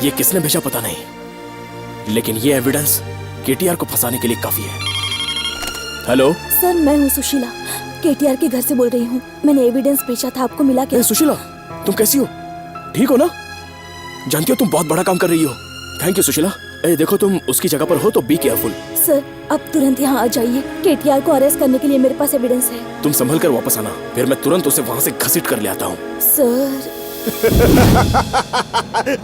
ये किसने भेजा पता नहीं, लेकिन ये एविडेंस केटीआर को फंसाने के लिए काफी है। हेलो सर, मैं हूँ सुशीला, केटीआर के घर से बोल रही हूँ। मैंने एविडेंस भेजा था, आपको मिला क्या? सुशीला, तुम कैसी हो? ठीक हो ना? जानती हो तुम बहुत बड़ा काम कर रही हो। Thank you Sushila. देखो तुम उसकी जगह पर हो तो बी केयरफुल। सर, अब तुरंत यहाँ आ जाइए। केटीआर को अरेस्ट करने के लिए मेरे पास एविडेंस है। तुम संभल कर वापस आना, फिर मैं तुरंत उसे वहाँ से घसीट कर ले आता हूँ। सर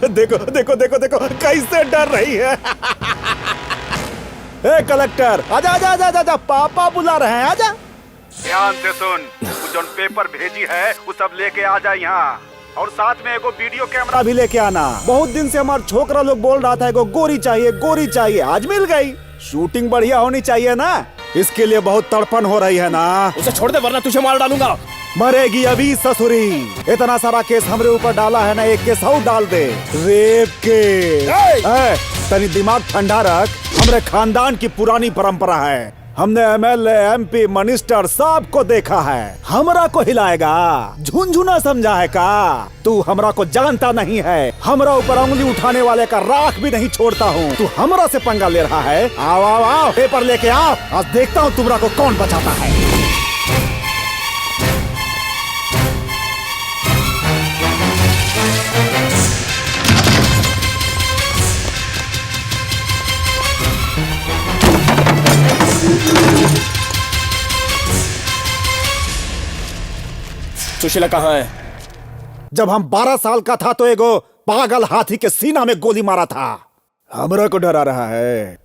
देखो देखो देखो देखो कैसे डर रही है। ए कलेक्टर, आजा आजा आजा आजा, पापा बुला रहे हैं, आजा। ध्यान से सुन, तू जो पेपर भेजी है वो सब लेके आ जा यहाँ, और साथ में एगो वीडियो कैमरा भी लेके आना। बहुत दिन से हमारा छोकरा लोग बोल रहा था एगो गोरी चाहिए, गोरी चाहिए, आज मिल गई। शूटिंग बढ़िया होनी चाहिए ना, इसके लिए बहुत तड़पन हो रही है ना। उसे छोड़ दे वरना तुझे मार डालूंगा। मरेगी अभी ससुरी। इतना सारा केस हमरे ऊपर डाला है ना, एक केस और डाल दे, रेप के। तनी दिमाग ठंडा रख, हमरे खानदान की पुरानी परंपरा है। हमने एमएलए, एमपी, मिनिस्टर सबको देखा है। हमरा को हिलाएगा, झुनझुना समझा है का? तू हमरा को जानता नहीं है, हमरा ऊपर उंगली उठाने वाले का राख भी नहीं छोड़ता हूँ। तू हमरा से पंगा ले रहा है। आओ आओ आओ, पेपर लेके आओ, आज देखता हूँ तुमरा को कौन बचाता है। सुशीला कहाँ है? जब हम 12 साल का था तो एगो पागल हाथी के सीना में गोली मारा था। हमरा को डरा रहा है।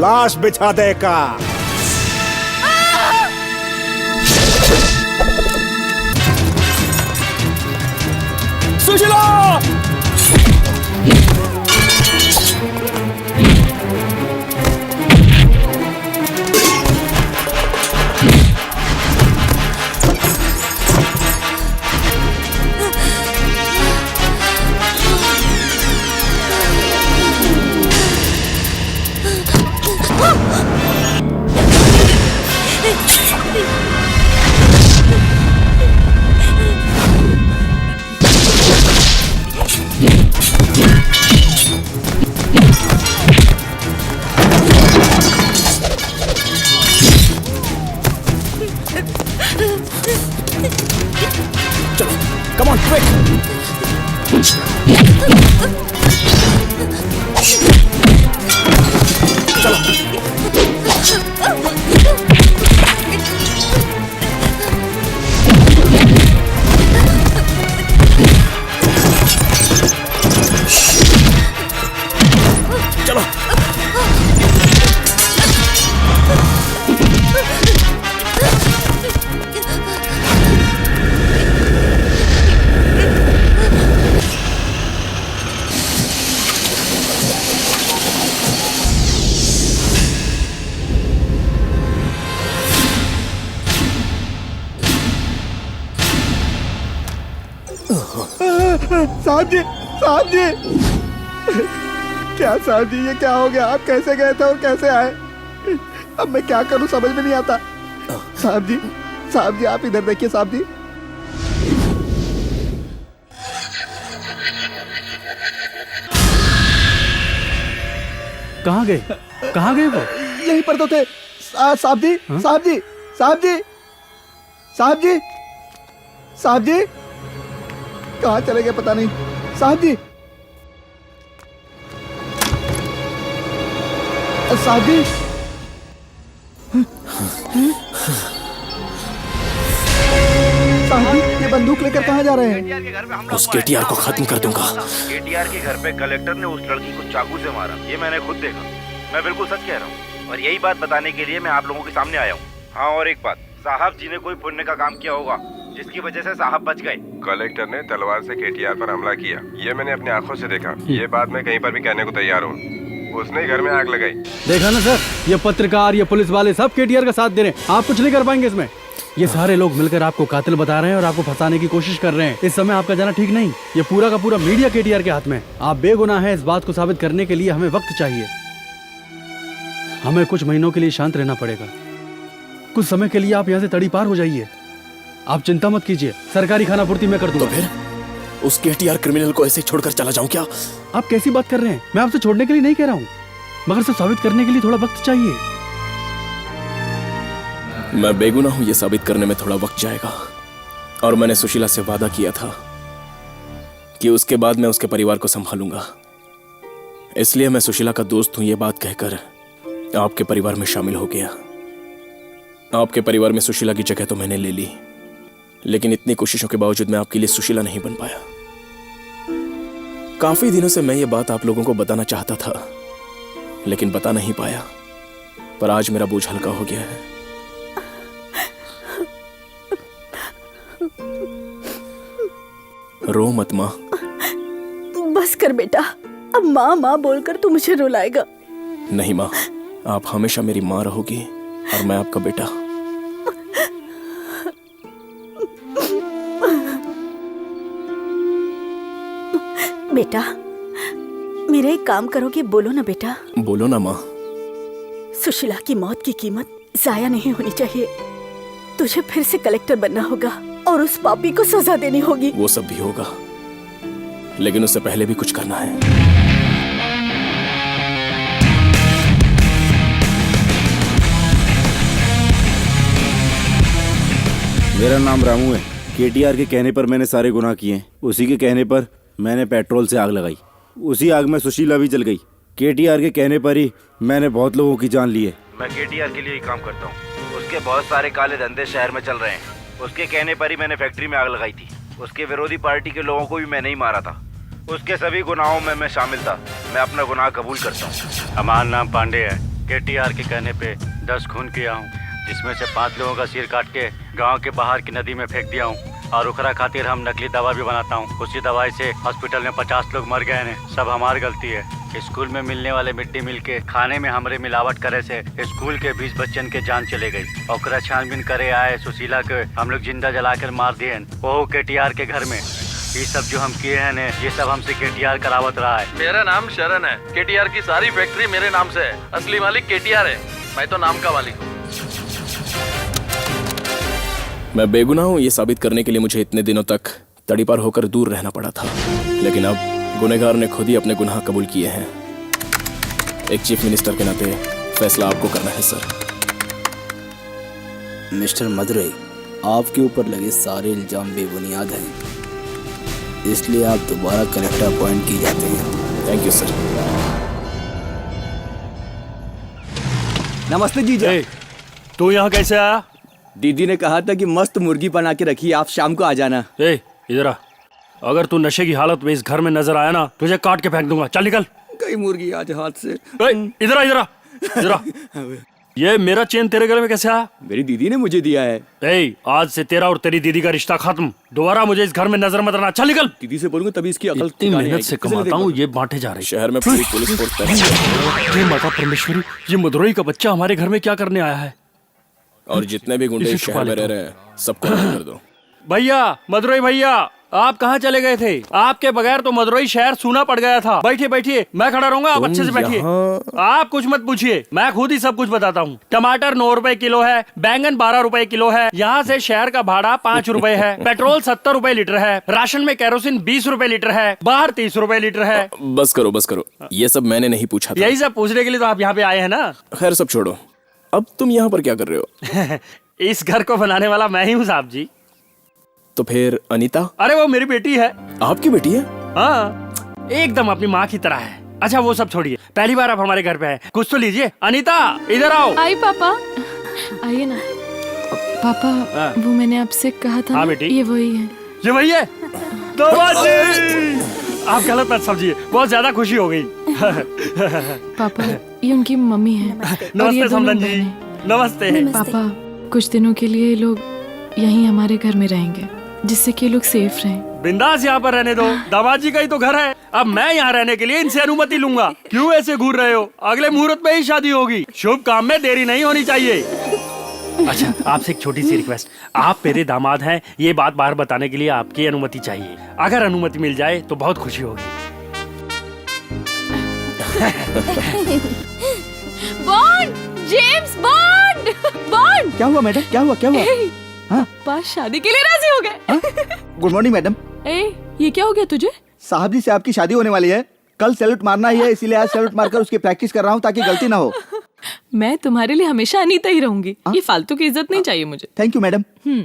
लाश बिछा दे का। सुशीला! Come on, quick! चलो! साहब जी, साहब जी, क्या साहब जी, ये क्या हो गया? आप कैसे गए थे और कैसे आए? अब मैं क्या करूं समझ में नहीं आता। साहब जी, साहब जी, आप इधर देखिए साहब जी। कहाँ गए? कहाँ गए वो? यहीं पर तो थे। साहब जी, साहब जी, साहब जी, साहब जी, साहब जी, कहाँ चले गए पता नहीं। साहब जी, साहब जी, साहब जी, ये बंदूक लेकर कहाँ जा रहे हैं? उस केटीआर को खत्म कर दूंगा। केटीआर के घर पे कलेक्टर ने उस लड़की को चाकू से मारा, ये मैंने खुद देखा। मैं बिल्कुल सच कह रहा हूँ, और यही बात बताने के लिए मैं आप लोगों के सामने आया हूँ। हाँ, और एक बात, साहब जी ने कोई पुण्य का काम किया होगा जिसकी वजह से साहब बच गए। कलेक्टर ने तलवार से केटीआर पर हमला किया, ये मैंने अपनी आंखों से देखा। ये बात मैं कहीं पर भी कहने को तैयार हूँ। उसने घर में आग लगाई। देखा ना सर, ये पत्रकार, ये पुलिस वाले सब केटीआर का साथ दे रहे हैं। आप कुछ नहीं कर पाएंगे इसमें। ये सारे लोग मिलकर आपको कातिल बता रहे हैं और आपको फंसाने की कोशिश कर रहे हैं। इस समय आपका जाना ठीक नहीं। ये पूरा का पूरा मीडिया केटीआर के हाथ में। आप बेगुनाह हैं, इस बात को साबित करने के लिए हमें वक्त चाहिए। हमें कुछ महीनों के लिए शांत रहना पड़ेगा। कुछ समय के लिए आप यहाँ से तड़ी पार हो जाइए। आप चिंता मत कीजिए, सरकारी खाना पूर्ति मैं कर दूंगा। तो फिर उस केटीआर क्रिमिनल को ऐसे छोड़कर चला जाऊं क्या? आप कैसी बात कर रहे हैं? मैं आपसे छोड़ने के लिए नहीं कह रहा हूँ, मगर सब साबित करने के लिए थोड़ा वक्त चाहिए। मैं बेगुनाह हूं ये साबित करने में थोड़ा वक्त जाएगा, और मैंने सुशीला से वादा किया था कि उसके बाद मैं उसके परिवार को संभालूंगा। इसलिए मैं सुशीला का दोस्त हूं ये बात कहकर आपके परिवार में शामिल हो गया। आपके परिवार में सुशीला की जगह तो मैंने ले ली, लेकिन इतनी कोशिशों के बावजूद मैं आपके लिए सुशीला नहीं बन पाया। काफी दिनों से मैं ये बात आप लोगों को बताना चाहता था, लेकिन बता नहीं पाया, पर आज मेरा बोझ हल्का हो गया है। रो मत माँ। बस कर बेटा, अब माँ माँ बोलकर तू मुझे रुलाएगा। नहीं माँ, आप हमेशा मेरी माँ रहोगी और मैं आपका बेटा। बेटा, मेरा एक काम करोगे? बोलो ना बेटा। बोलो ना माँ। सुशीला की मौत की कीमत जाया नहीं होनी चाहिए। तुझे फिर से कलेक्टर बनना होगा और उस पापी को सजा देनी होगी। वो सब भी होगा, लेकिन उससे पहले भी कुछ करना है। मेरा नाम रामू है। केटीआर के कहने पर मैंने सारे गुनाह किए। उसी के कहने पर मैंने पेट्रोल से आग लगाई। उसी आग में सुशीला भी जल गई। केटीआर के कहने पर ही मैंने बहुत लोगों की जान ली है। मैं केटीआर के लिए ही काम करता हूँ। उसके बहुत सारे काले धंधे शहर में चल रहे हैं। उसके कहने पर ही मैंने फैक्ट्री में आग लगाई थी। उसके विरोधी पार्टी के लोगों को भी मैंने ही मारा था। उसके सभी गुनाहों में मैं शामिल था। मैं अपना गुनाह कबूल करता हूँ। हमारा नाम पांडे है। केटीआर के कहने पे 10 खून किया हूँ, जिसमें से 5 लोगों का सिर काट के गांव के बाहर की नदी में फेंक दिया हूँ। और उखरा खातिर हम नकली दवा भी बनाता हूँ। उसी दवाई से हॉस्पिटल में 50 लोग मर गए हैं। सब हमारी गलती है। स्कूल में मिलने वाले मिट्टी मिल के खाने में हमरे मिलावट करे से स्कूल के 20 बच्चन के जान चले गई। और छानबीन करे आए सुशीला के हम लोग जिंदा जलाकर मार दिए। वो केटीआर के घर में। ये सब जो हम किए हैं ने, ये सब हमसे केटीआर करावत रहा है। मेरा नाम शरण है। केटीआर की सारी फैक्ट्री मेरे नाम से है। असली मालिक केटीआर है, मैं तो नाम का मालिक हूँ। मैं बेगुनाह हूँ ये साबित करने के लिए मुझे इतने दिनों तक तड़ीपार होकर दूर रहना पड़ा था, लेकिन अब गुनहगार ने खुद ही अपने गुनाह कबूल किए हैं। एक चीफ मिनिस्टर के नाते फैसला आपको करना है सर। मिस्टर मदुरई, आपके ऊपर लगे सारे इल्जाम बेबुनियाद हैं, इसलिए आप दोबारा कलेक्टर अपॉइंट किए जाते हैं। Thank you sir. नमस्ते जीजा। तू यहाँ कैसे आया? दीदी ने कहा था कि मस्त मुर्गी बना के रखी, आप शाम को आ जाना। इधर आ। अगर तू नशे की हालत में इस घर में नजर आया ना, तुझे काट के फेंक दूंगा। चल निकल। कई मुर्गी आज हाथ से। इधर आ, इधर आ, इधर आ। ये मेरा चेन तेरे गले में कैसे आया? मेरी दीदी ने मुझे दिया है। आज से तेरा और तेरी दीदी का रिश्ता खत्म। दोबारा मुझे इस घर में नजर मत आना। चल निकल। दीदी से बोलूंगा तभी इसकी अकल। इतनी मेहनत से कमाता हूँ, ये बांटे जा रहे। शहर में पूरी पुलिस फोर्स तैनात है। माता परमेश्वरी, ये मदुरई का बच्चा हमारे घर में क्या करने आया है? और जितने भी गुंडे शहर में रह रहे हैं सबको कर दो। भैया, मदुरई भैया, आप कहाँ चले गए थे? आपके बगैर तो मदुरई शहर सूना पड़ गया था। बैठिए बैठिए, मैं खड़ा रहूंगा, आप अच्छे से बैठिए। आप कुछ मत पूछिए, मैं खुद ही सब कुछ बताता हूँ। टमाटर 9 रुपए किलो है, बैंगन 12 रुपए किलो है। यहाँ से शहर का भाड़ा 5 रुपए है। पेट्रोल 70 रुपए लीटर है। राशन में केरोसिन 20 रुपए लीटर है। बाहर 30 रुपए लीटर है। बस करो बस करो, ये सब मैंने नहीं पूछा था। यही सब पूछने के लिए तो आप यहाँ पे आए हैं ना। खैर सब छोड़ो, अब तुम यहाँ पर क्या कर रहे हो? इस घर को बनाने वाला मैं ही हूँ साहब जी। तो फिर अनीता? अरे वो मेरी बेटी है। आपकी बेटी है? हाँ, एकदम अपनी माँ की तरह है। अच्छा वो सब छोड़िए, पहली बार आप हमारे घर पे हैं, कुछ तो लीजिए। अनीता इधर आओ। आई पापा, आइए ना। पापा वो मैंने आपसे कहा था। हाँ बेटी, ये वही है। ये वही है? आप गलत मत समझिए, बहुत ज्यादा खुशी हो गई। पापा ये उनकी मम्मी है। नमस्ते समदन जी। नमस्ते। पापा कुछ दिनों के लिए ये लोग यहीं हमारे घर में रहेंगे, जिससे कि ये लोग सेफ रहें। बिंदास यहाँ पर रहने दो, दामाद जी का ही तो घर है। अब मैं यहाँ रहने के लिए इनसे अनुमति लूंगा। क्यों ऐसे घूर रहे हो? अगले मुहूर्त में ही शादी होगी। शुभ काम में देरी नहीं होनी चाहिए। अच्छा, आपसे एक छोटी सी रिक्वेस्ट, आप मेरे दामाद हैं, ये बात बाहर बताने के लिए आपकी अनुमति चाहिए। अगर अनुमति मिल जाए तो बहुत खुशी होगी। Bond, James bond. बॉन्ड। क्या हुआ मैडम? क्या हुआ? क्या हुआ? पापा शादी के लिए राजी हो गए। Good morning madam. ए, ये क्या हो गया तुझे? साहब जी से आपकी शादी होने वाली है, कल सैल्यूट मारना ही है, इसीलिए आज सैल्यूट मारकर उसकी प्रैक्टिस कर रहा हूँ ताकि गलती ना हो। मैं तुम्हारे लिए हमेशा अनीता ही रहूंगी। ये फालतू की इज्जत नहीं चाहिए मुझे। Thank you madam.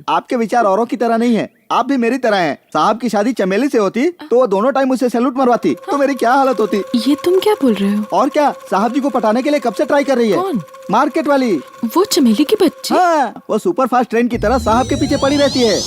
आपके विचार औरों की तरह नहीं है, आप भी मेरी तरह हैं। साहब की शादी चमेली से होती तो वो दोनों टाइम मुझसे सैल्यूट मरवाती तो मेरी क्या हालत होती। ये तुम क्या बोल रहे हो? और क्या, साहब जी को पटाने के लिए कब से ट्राई कर रही है। कौन? मार्केट वाली, वो चमेली की बच्ची। हाँ, वो सुपर फास्ट ट्रेन की तरह साहब के पीछे पड़ी रहती है।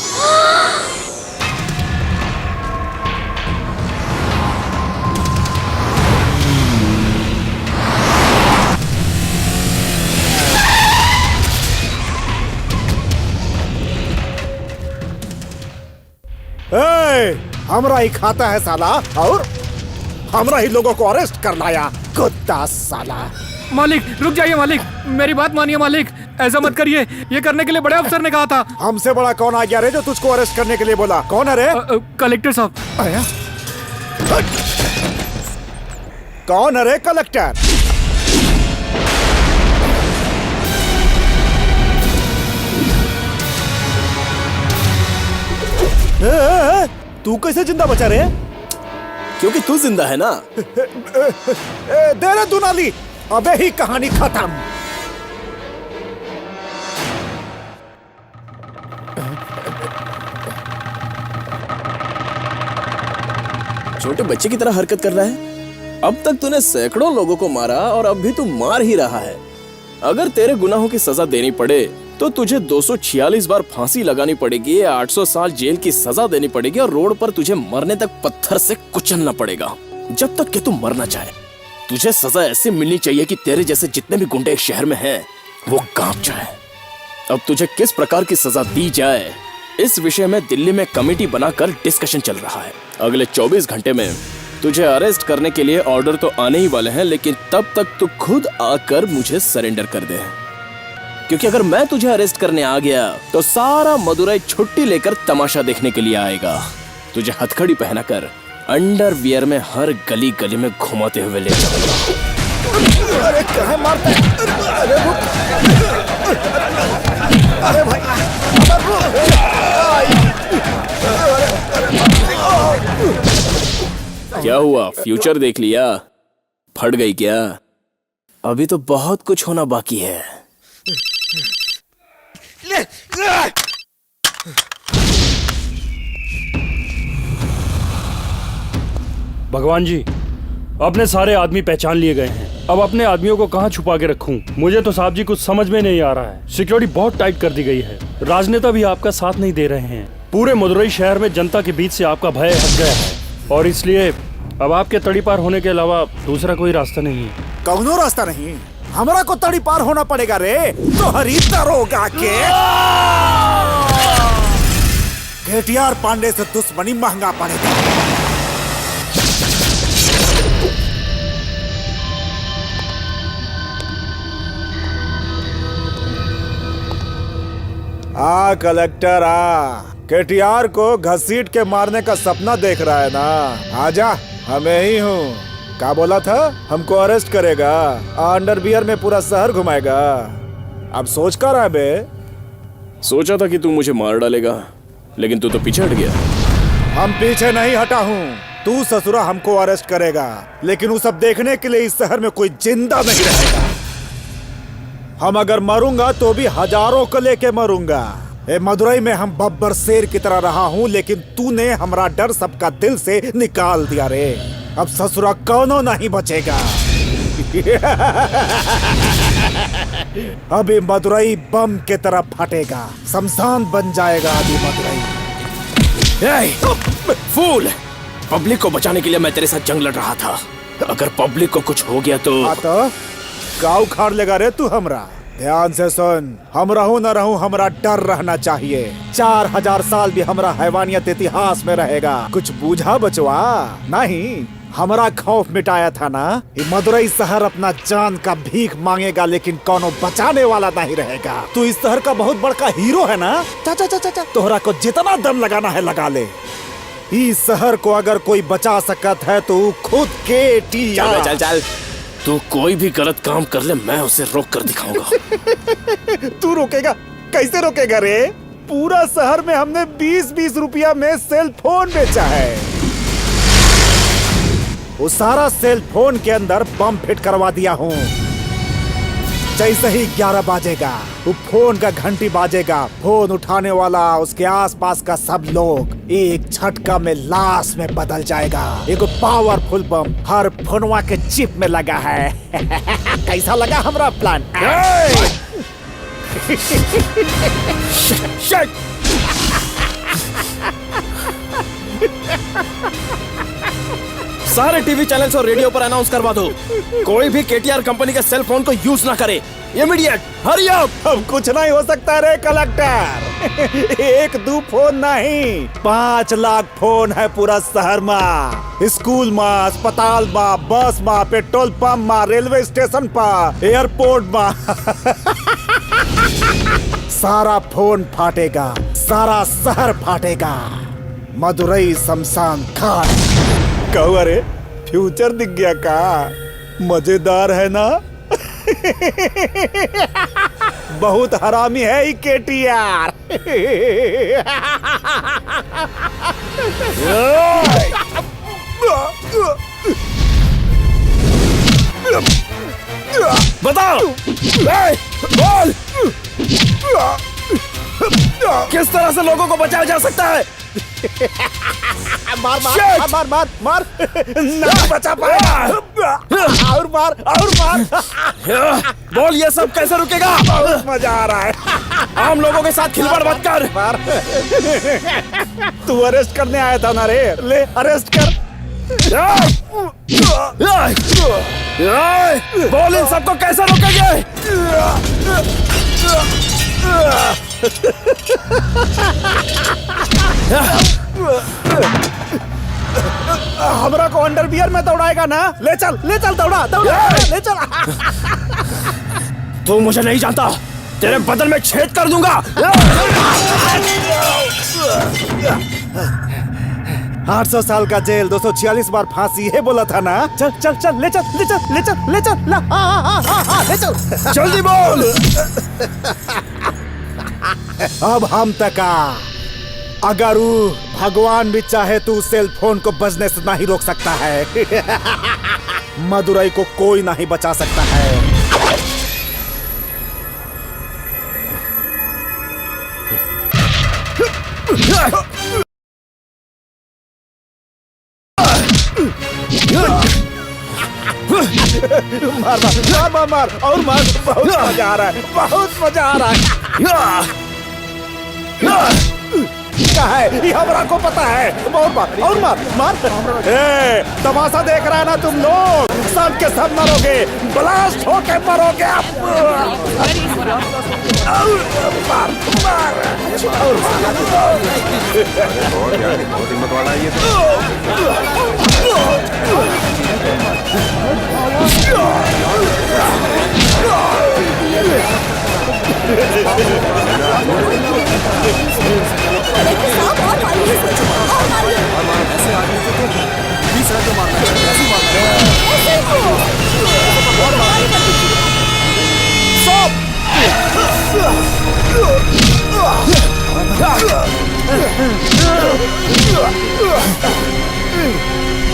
हमरा ही खाता है साला और हमरा ही लोगों को अरेस्ट कर लाया, कुत्ता साला। मालिक रुक जाइए मालिक, मेरी बात मानिए मालिक, ऐसा मत करिए, ये करने के लिए बड़े अफसर ने कहा था। हमसे बड़ा कौन आ गया रे जो तुझको अरेस्ट करने के लिए बोला? कौन है रे? कलेक्टर साहब। कौन है रे कलेक्टर? तू कैसे जिंदा बचा रे? क्योंकि तू जिंदा है ना। दे रे तू नाली, अबे ही कहानी खत्म। छोटे बच्चे की तरह हरकत कर रहा है। अब तक तूने सैकड़ों लोगों को मारा और अब भी तू मार ही रहा है। अगर तेरे गुनाहों की सजा देनी पड़े तो तुझे 246 बार फांसी लगानी पड़ेगी, 800 साल जेल की सजा देनी पड़ेगी और रोड पर तुझे मरने तक पत्थर से कुचलना पड़ेगा, जब तक कि तू मर ना जाए। तुझे सजा ऐसी मिलनी चाहिए कि तेरे जैसे जितने भी गुंडे शहर में हैं, वो कांप जाए। अब तुझे किस प्रकार की सजा दी जाए, इस विषय में दिल्ली में कमेटी बनाकर डिस्कशन चल रहा है। अगले 24 घंटे में तुझे अरेस्ट करने के लिए ऑर्डर तो आने ही वाले हैं, लेकिन तब तक तू खुद आकर मुझे सरेंडर कर दे, क्योंकि अगर मैं तुझे अरेस्ट करने आ गया तो सारा मदुरई छुट्टी लेकर तमाशा देखने के लिए आएगा। तुझे हथकड़ी पहनाकर अंडरवियर में हर गली गली में घुमाते हुए ले जाऊंगा। अरे कहाँ मारता है? अरे भाई, क्या हुआ, फ्यूचर देख लिया? फट गई क्या? अभी तो बहुत कुछ होना बाकी है। भगवान जी, अपने सारे आदमी पहचान लिए गए हैं। अब अपने आदमियों को कहाँ छुपा के रखूं? मुझे तो साहब जी कुछ समझ में नहीं आ रहा है। सिक्योरिटी बहुत टाइट कर दी गई है, राजनेता भी आपका साथ नहीं दे रहे हैं। पूरे मदुरई शहर में जनता के बीच से आपका भय हट गया है और इसलिए अब आपके तड़ी पार होने के अलावा दूसरा कोई रास्ता नहीं है। कौनो रास्ता नहीं, हमरा को तड़ी पार होना पड़ेगा रे। तो हरी दरोगा के केटीआर पांडे से दुश्मनी महंगा पड़ेगा। आ कलेक्टर आ, केटीआर को घसीट के मारने का सपना देख रहा है ना? आजा, हमें ही हूँ। क्या बोला था? हमको अरेस्ट करेगा, अंडरवियर में पूरा शहर घुमाएगा। अब सोच कर रहा है बे? सोचा था कि तू मुझे मार डालेगा, लेकिन तू तो पीछे हट गया। हम पीछे नहीं हटा हूँ। तू ससुरा हमको अरेस्ट करेगा, लेकिन वो सब देखने के लिए इस शहर में कोई जिंदा नहीं रहेगा। हम अगर मरूंगा तो भी हजारों को लेके मरूंगा। ए मदुरई में हम बब्बर शेर की तरह रहा हूँ, लेकिन तूने हमारा डर सबका दिल से निकाल दिया रे। अब ससुरा कौनो नहीं बचेगा। अभी मदुरई बम के तरह फटेगा, शमशान बन जाएगा अभी मदुरई। फूल, पब्लिक को बचाने के लिए मैं तेरे साथ जंग लड़ रहा था। अगर पब्लिक को कुछ हो गया तो गाँव खाड़ लेगा रे तू हमरा। ध्यान से सुन, हम रहूं न रहूं हमरा डर रहना चाहिए। 4000 साल भी हमरा हैवानियत इतिहास में रहेगा। कुछ बूझा बचवा नहीं, हमरा खौफ मिटाया था ना। ये मदुरई शहर अपना जान का भीख मांगेगा, लेकिन कोनो बचाने वाला नहीं रहेगा। तू इस शहर का बहुत बड़का हीरो है ना। चाचा चाचा चाचा, तोहरा को जितना दम लगाना है लगा ले। इस शहर को अगर कोई बचा सकत है तो खुद केटीआर। चल चल, तू कोई भी गलत काम कर ले, मैं उसे रोक कर दिखाऊंगा। तू रोकेगा? कैसे रोकेगा रे? पूरा शहर में हमने 20-20 रुपया में सेल फोन बेचा है। वो सारा सेल फोन के अंदर बम फिट करवा दिया हूँ। जैसे ही 11 बाजेगा वो फोन का घंटी बाजेगा, फोन उठाने वाला उसके आसपास का सब लोग एक झटका में लाश में बदल जाएगा। एक पावरफुल बम हर फोनवा के चिप में लगा है। कैसा लगा हमारा प्लान? सारे टीवी चैनल्स और रेडियो पर अनाउंस करवा दो, कोई भी केटीआर कंपनी के सेल फोन को यूज ना करे। Immediate, hurry up. अब कुछ नहीं हो सकता रे कलेक्टर। 1-2 फोन नहीं, 5 लाख फोन है पूरा शहर में। स्कूल में, अस्पताल में, बस में, पेट्रोल पंप में, रेलवे स्टेशन पर, एयरपोर्ट में। सारा फोन फाटेगा, सारा शहर फाटेगा। मदुरई शमशान घाट। कहू अरे फ्यूचर दिख गया का? मजेदार है ना? बहुत हरामी है ये केटीआर। बताओ, बोल, किस तरह से लोगों को बचाया जा सकता है? मार मार मार मार मार, नहीं बचा पाया। और मार और मार। बोल, ये सब कैसे रुकेगा? बहुत मजा आ रहा है। आम लोगों के साथ खिलवाड़ मत कर। मार। तू अरेस्ट करने आया था ना रे, ले अरेस्ट कर। बोल, इन सबको कैसे रोकेंगे? हमरा को अंडरवियर में दौड़ाएगा ना? ले चल दौड़ा दौड़ा, ले चल। तू मुझे नहीं जानता, तेरे बदन में छेद कर दूंगा। 800 साल का जेल, 246 बार फांसी, ये बोला था ना? चल चल चल, ले चल ले चल ले चल ले चल, ले चल। जल्दी बोल। अब हम तका, अगर भगवान भी चाहे तो सेल फोन को बजने से नहीं रोक सकता है। मदुरई को कोई नहीं बचा सकता है। मार मार मार मार और मार। बहुत मजा आ रहा है, बहुत मजा आ रहा है। क्या है ये हमरा को पता है। बहुत मार और मार मार। ए, तमाशा देख रहा है ना तुम लोग? सब के सब मरोगे, ब्लास्ट होके मरोगे। मार मार बहुत हिम्मत वाला है ये तो।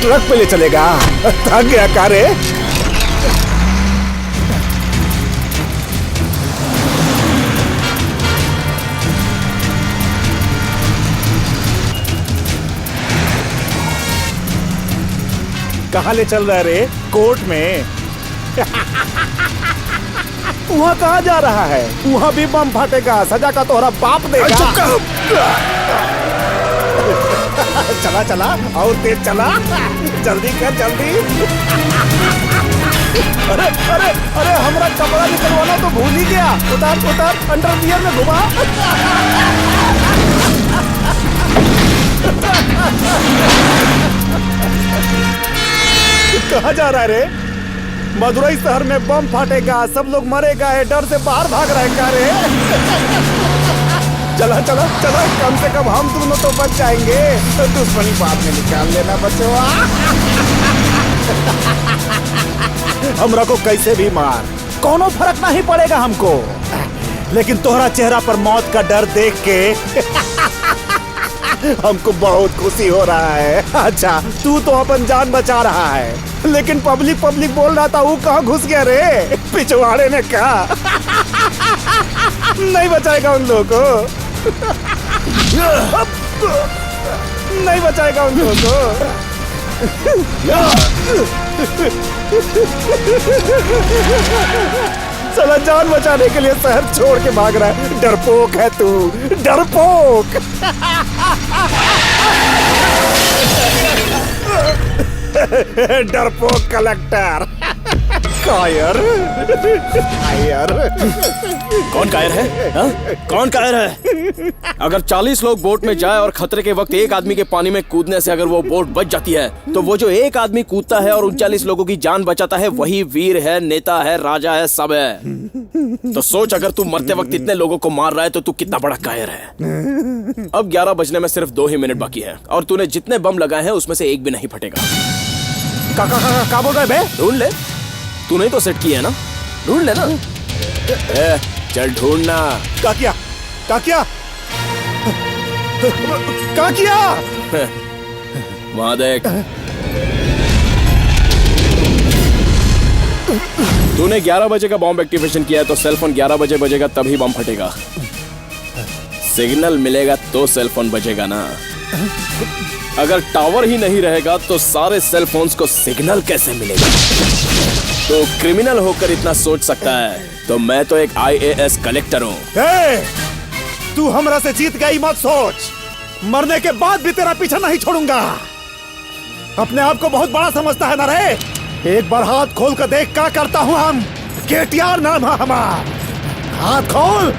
ट्रक पे ले चलेगा? थक गया कारे? कहाँ ले चल रहा रे? कोर्ट में? वहाँ कहाँ जा रहा है? वहाँ भी बम फटेगा, सजा का तोहरा बाप देगा। चला चला और तेज चला, जल्दी कर जल्दी। अरे अरे अरे, हमरा कपड़ा निकलवाना तो भूल ही गया। उतार उतार, अंडरवियर में घुमा। कहाँ जा रहा है रे? मदुरई शहर में बम फटेगा, सब लोग मरेगा, है डर से बाहर भाग रहा है क्या रे? चला चला चला, कम से कम हम दोनों तो बच जाएंगे। दुश्मनी बाद में निकाल लेना बच्चों। हमरा को कैसे भी मार, कोनो फर्क नहीं पड़ेगा हमको। लेकिन तोहरा चेहरा पर मौत का डर देख के हमको बहुत खुशी हो रहा है। अच्छा, तू तो अपन जान बचा रहा है, लेकिन पब्लिक बोल रहा था वो कहाँ घुस गया रे? पिछवाड़े ने कहा नहीं बचाएगा उन लोगों को, नहीं बचाएगा उन लोगों को। साला जान बचाने के लिए शहर छोड़ के भाग रहा है। डरपोक है तू, डरपोक। डरपोक कलेक्टर। कायर, कायर। कौन कायर है? हा? कौन कायर है? अगर 40 लोग बोट में जाए और खतरे के वक्त एक आदमी के पानी में कूदने से अगर वो बोट बच जाती है, तो वो जो एक आदमी कूदता है और 39 लोगों की जान बचाता है, वही वीर है, नेता है, राजा है, सब है। तो सोच, अगर तू मरते वक्त इतने लोगों को मार रहा है तो तू कितना बड़ा कायर है। अब 11 बजने में सिर्फ 2 ही मिनट बाकी है और तूने जितने बम लगाए हैं उसमें से एक भी नहीं फटेगा। का बोल रहा है बे? ढूंढ ले, तूने ही तो सेट की है ना, ढूंढ ले ना। चल ढूंढना। का किया? का किया? का किया? वहां देख। तूने 11 बजे का बॉम्ब एक्टिवेशन किया है तो सेलफोन 11 बजे बजेगा, तभी बम फटेगा। सिग्नल मिलेगा तो सेलफोन बजेगा ना। अगर टावर ही नहीं रहेगा तो सारे सेलफोन्स को सिग्नल कैसे मिलेगा? तो क्रिमिनल होकर इतना सोच सकता है तो मैं तो एक IAS कलेक्टर हूँ। तू हमरा से जीत गई मत सोच, मरने के बाद भी तेरा पीछा नहीं छोड़ूंगा। अपने आप को बहुत बड़ा समझता है ना रे? एक बार हाथ खोल कर देख क्या करता हूँ हम। KTR नाम है हमारा। हाथ खोल।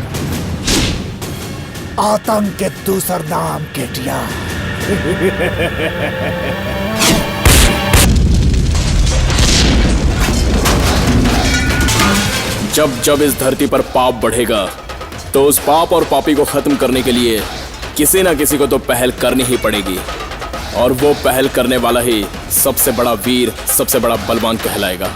आतंक के दूसर नाम KTR। जब जब इस धरती पर पाप बढ़ेगा तो उस पाप और पापी को खत्म करने के लिए किसी ना किसी को तो पहल करनी ही पड़ेगी, और वो पहल करने वाला ही सबसे बड़ा वीर, सबसे बड़ा बलवान कहलाएगा।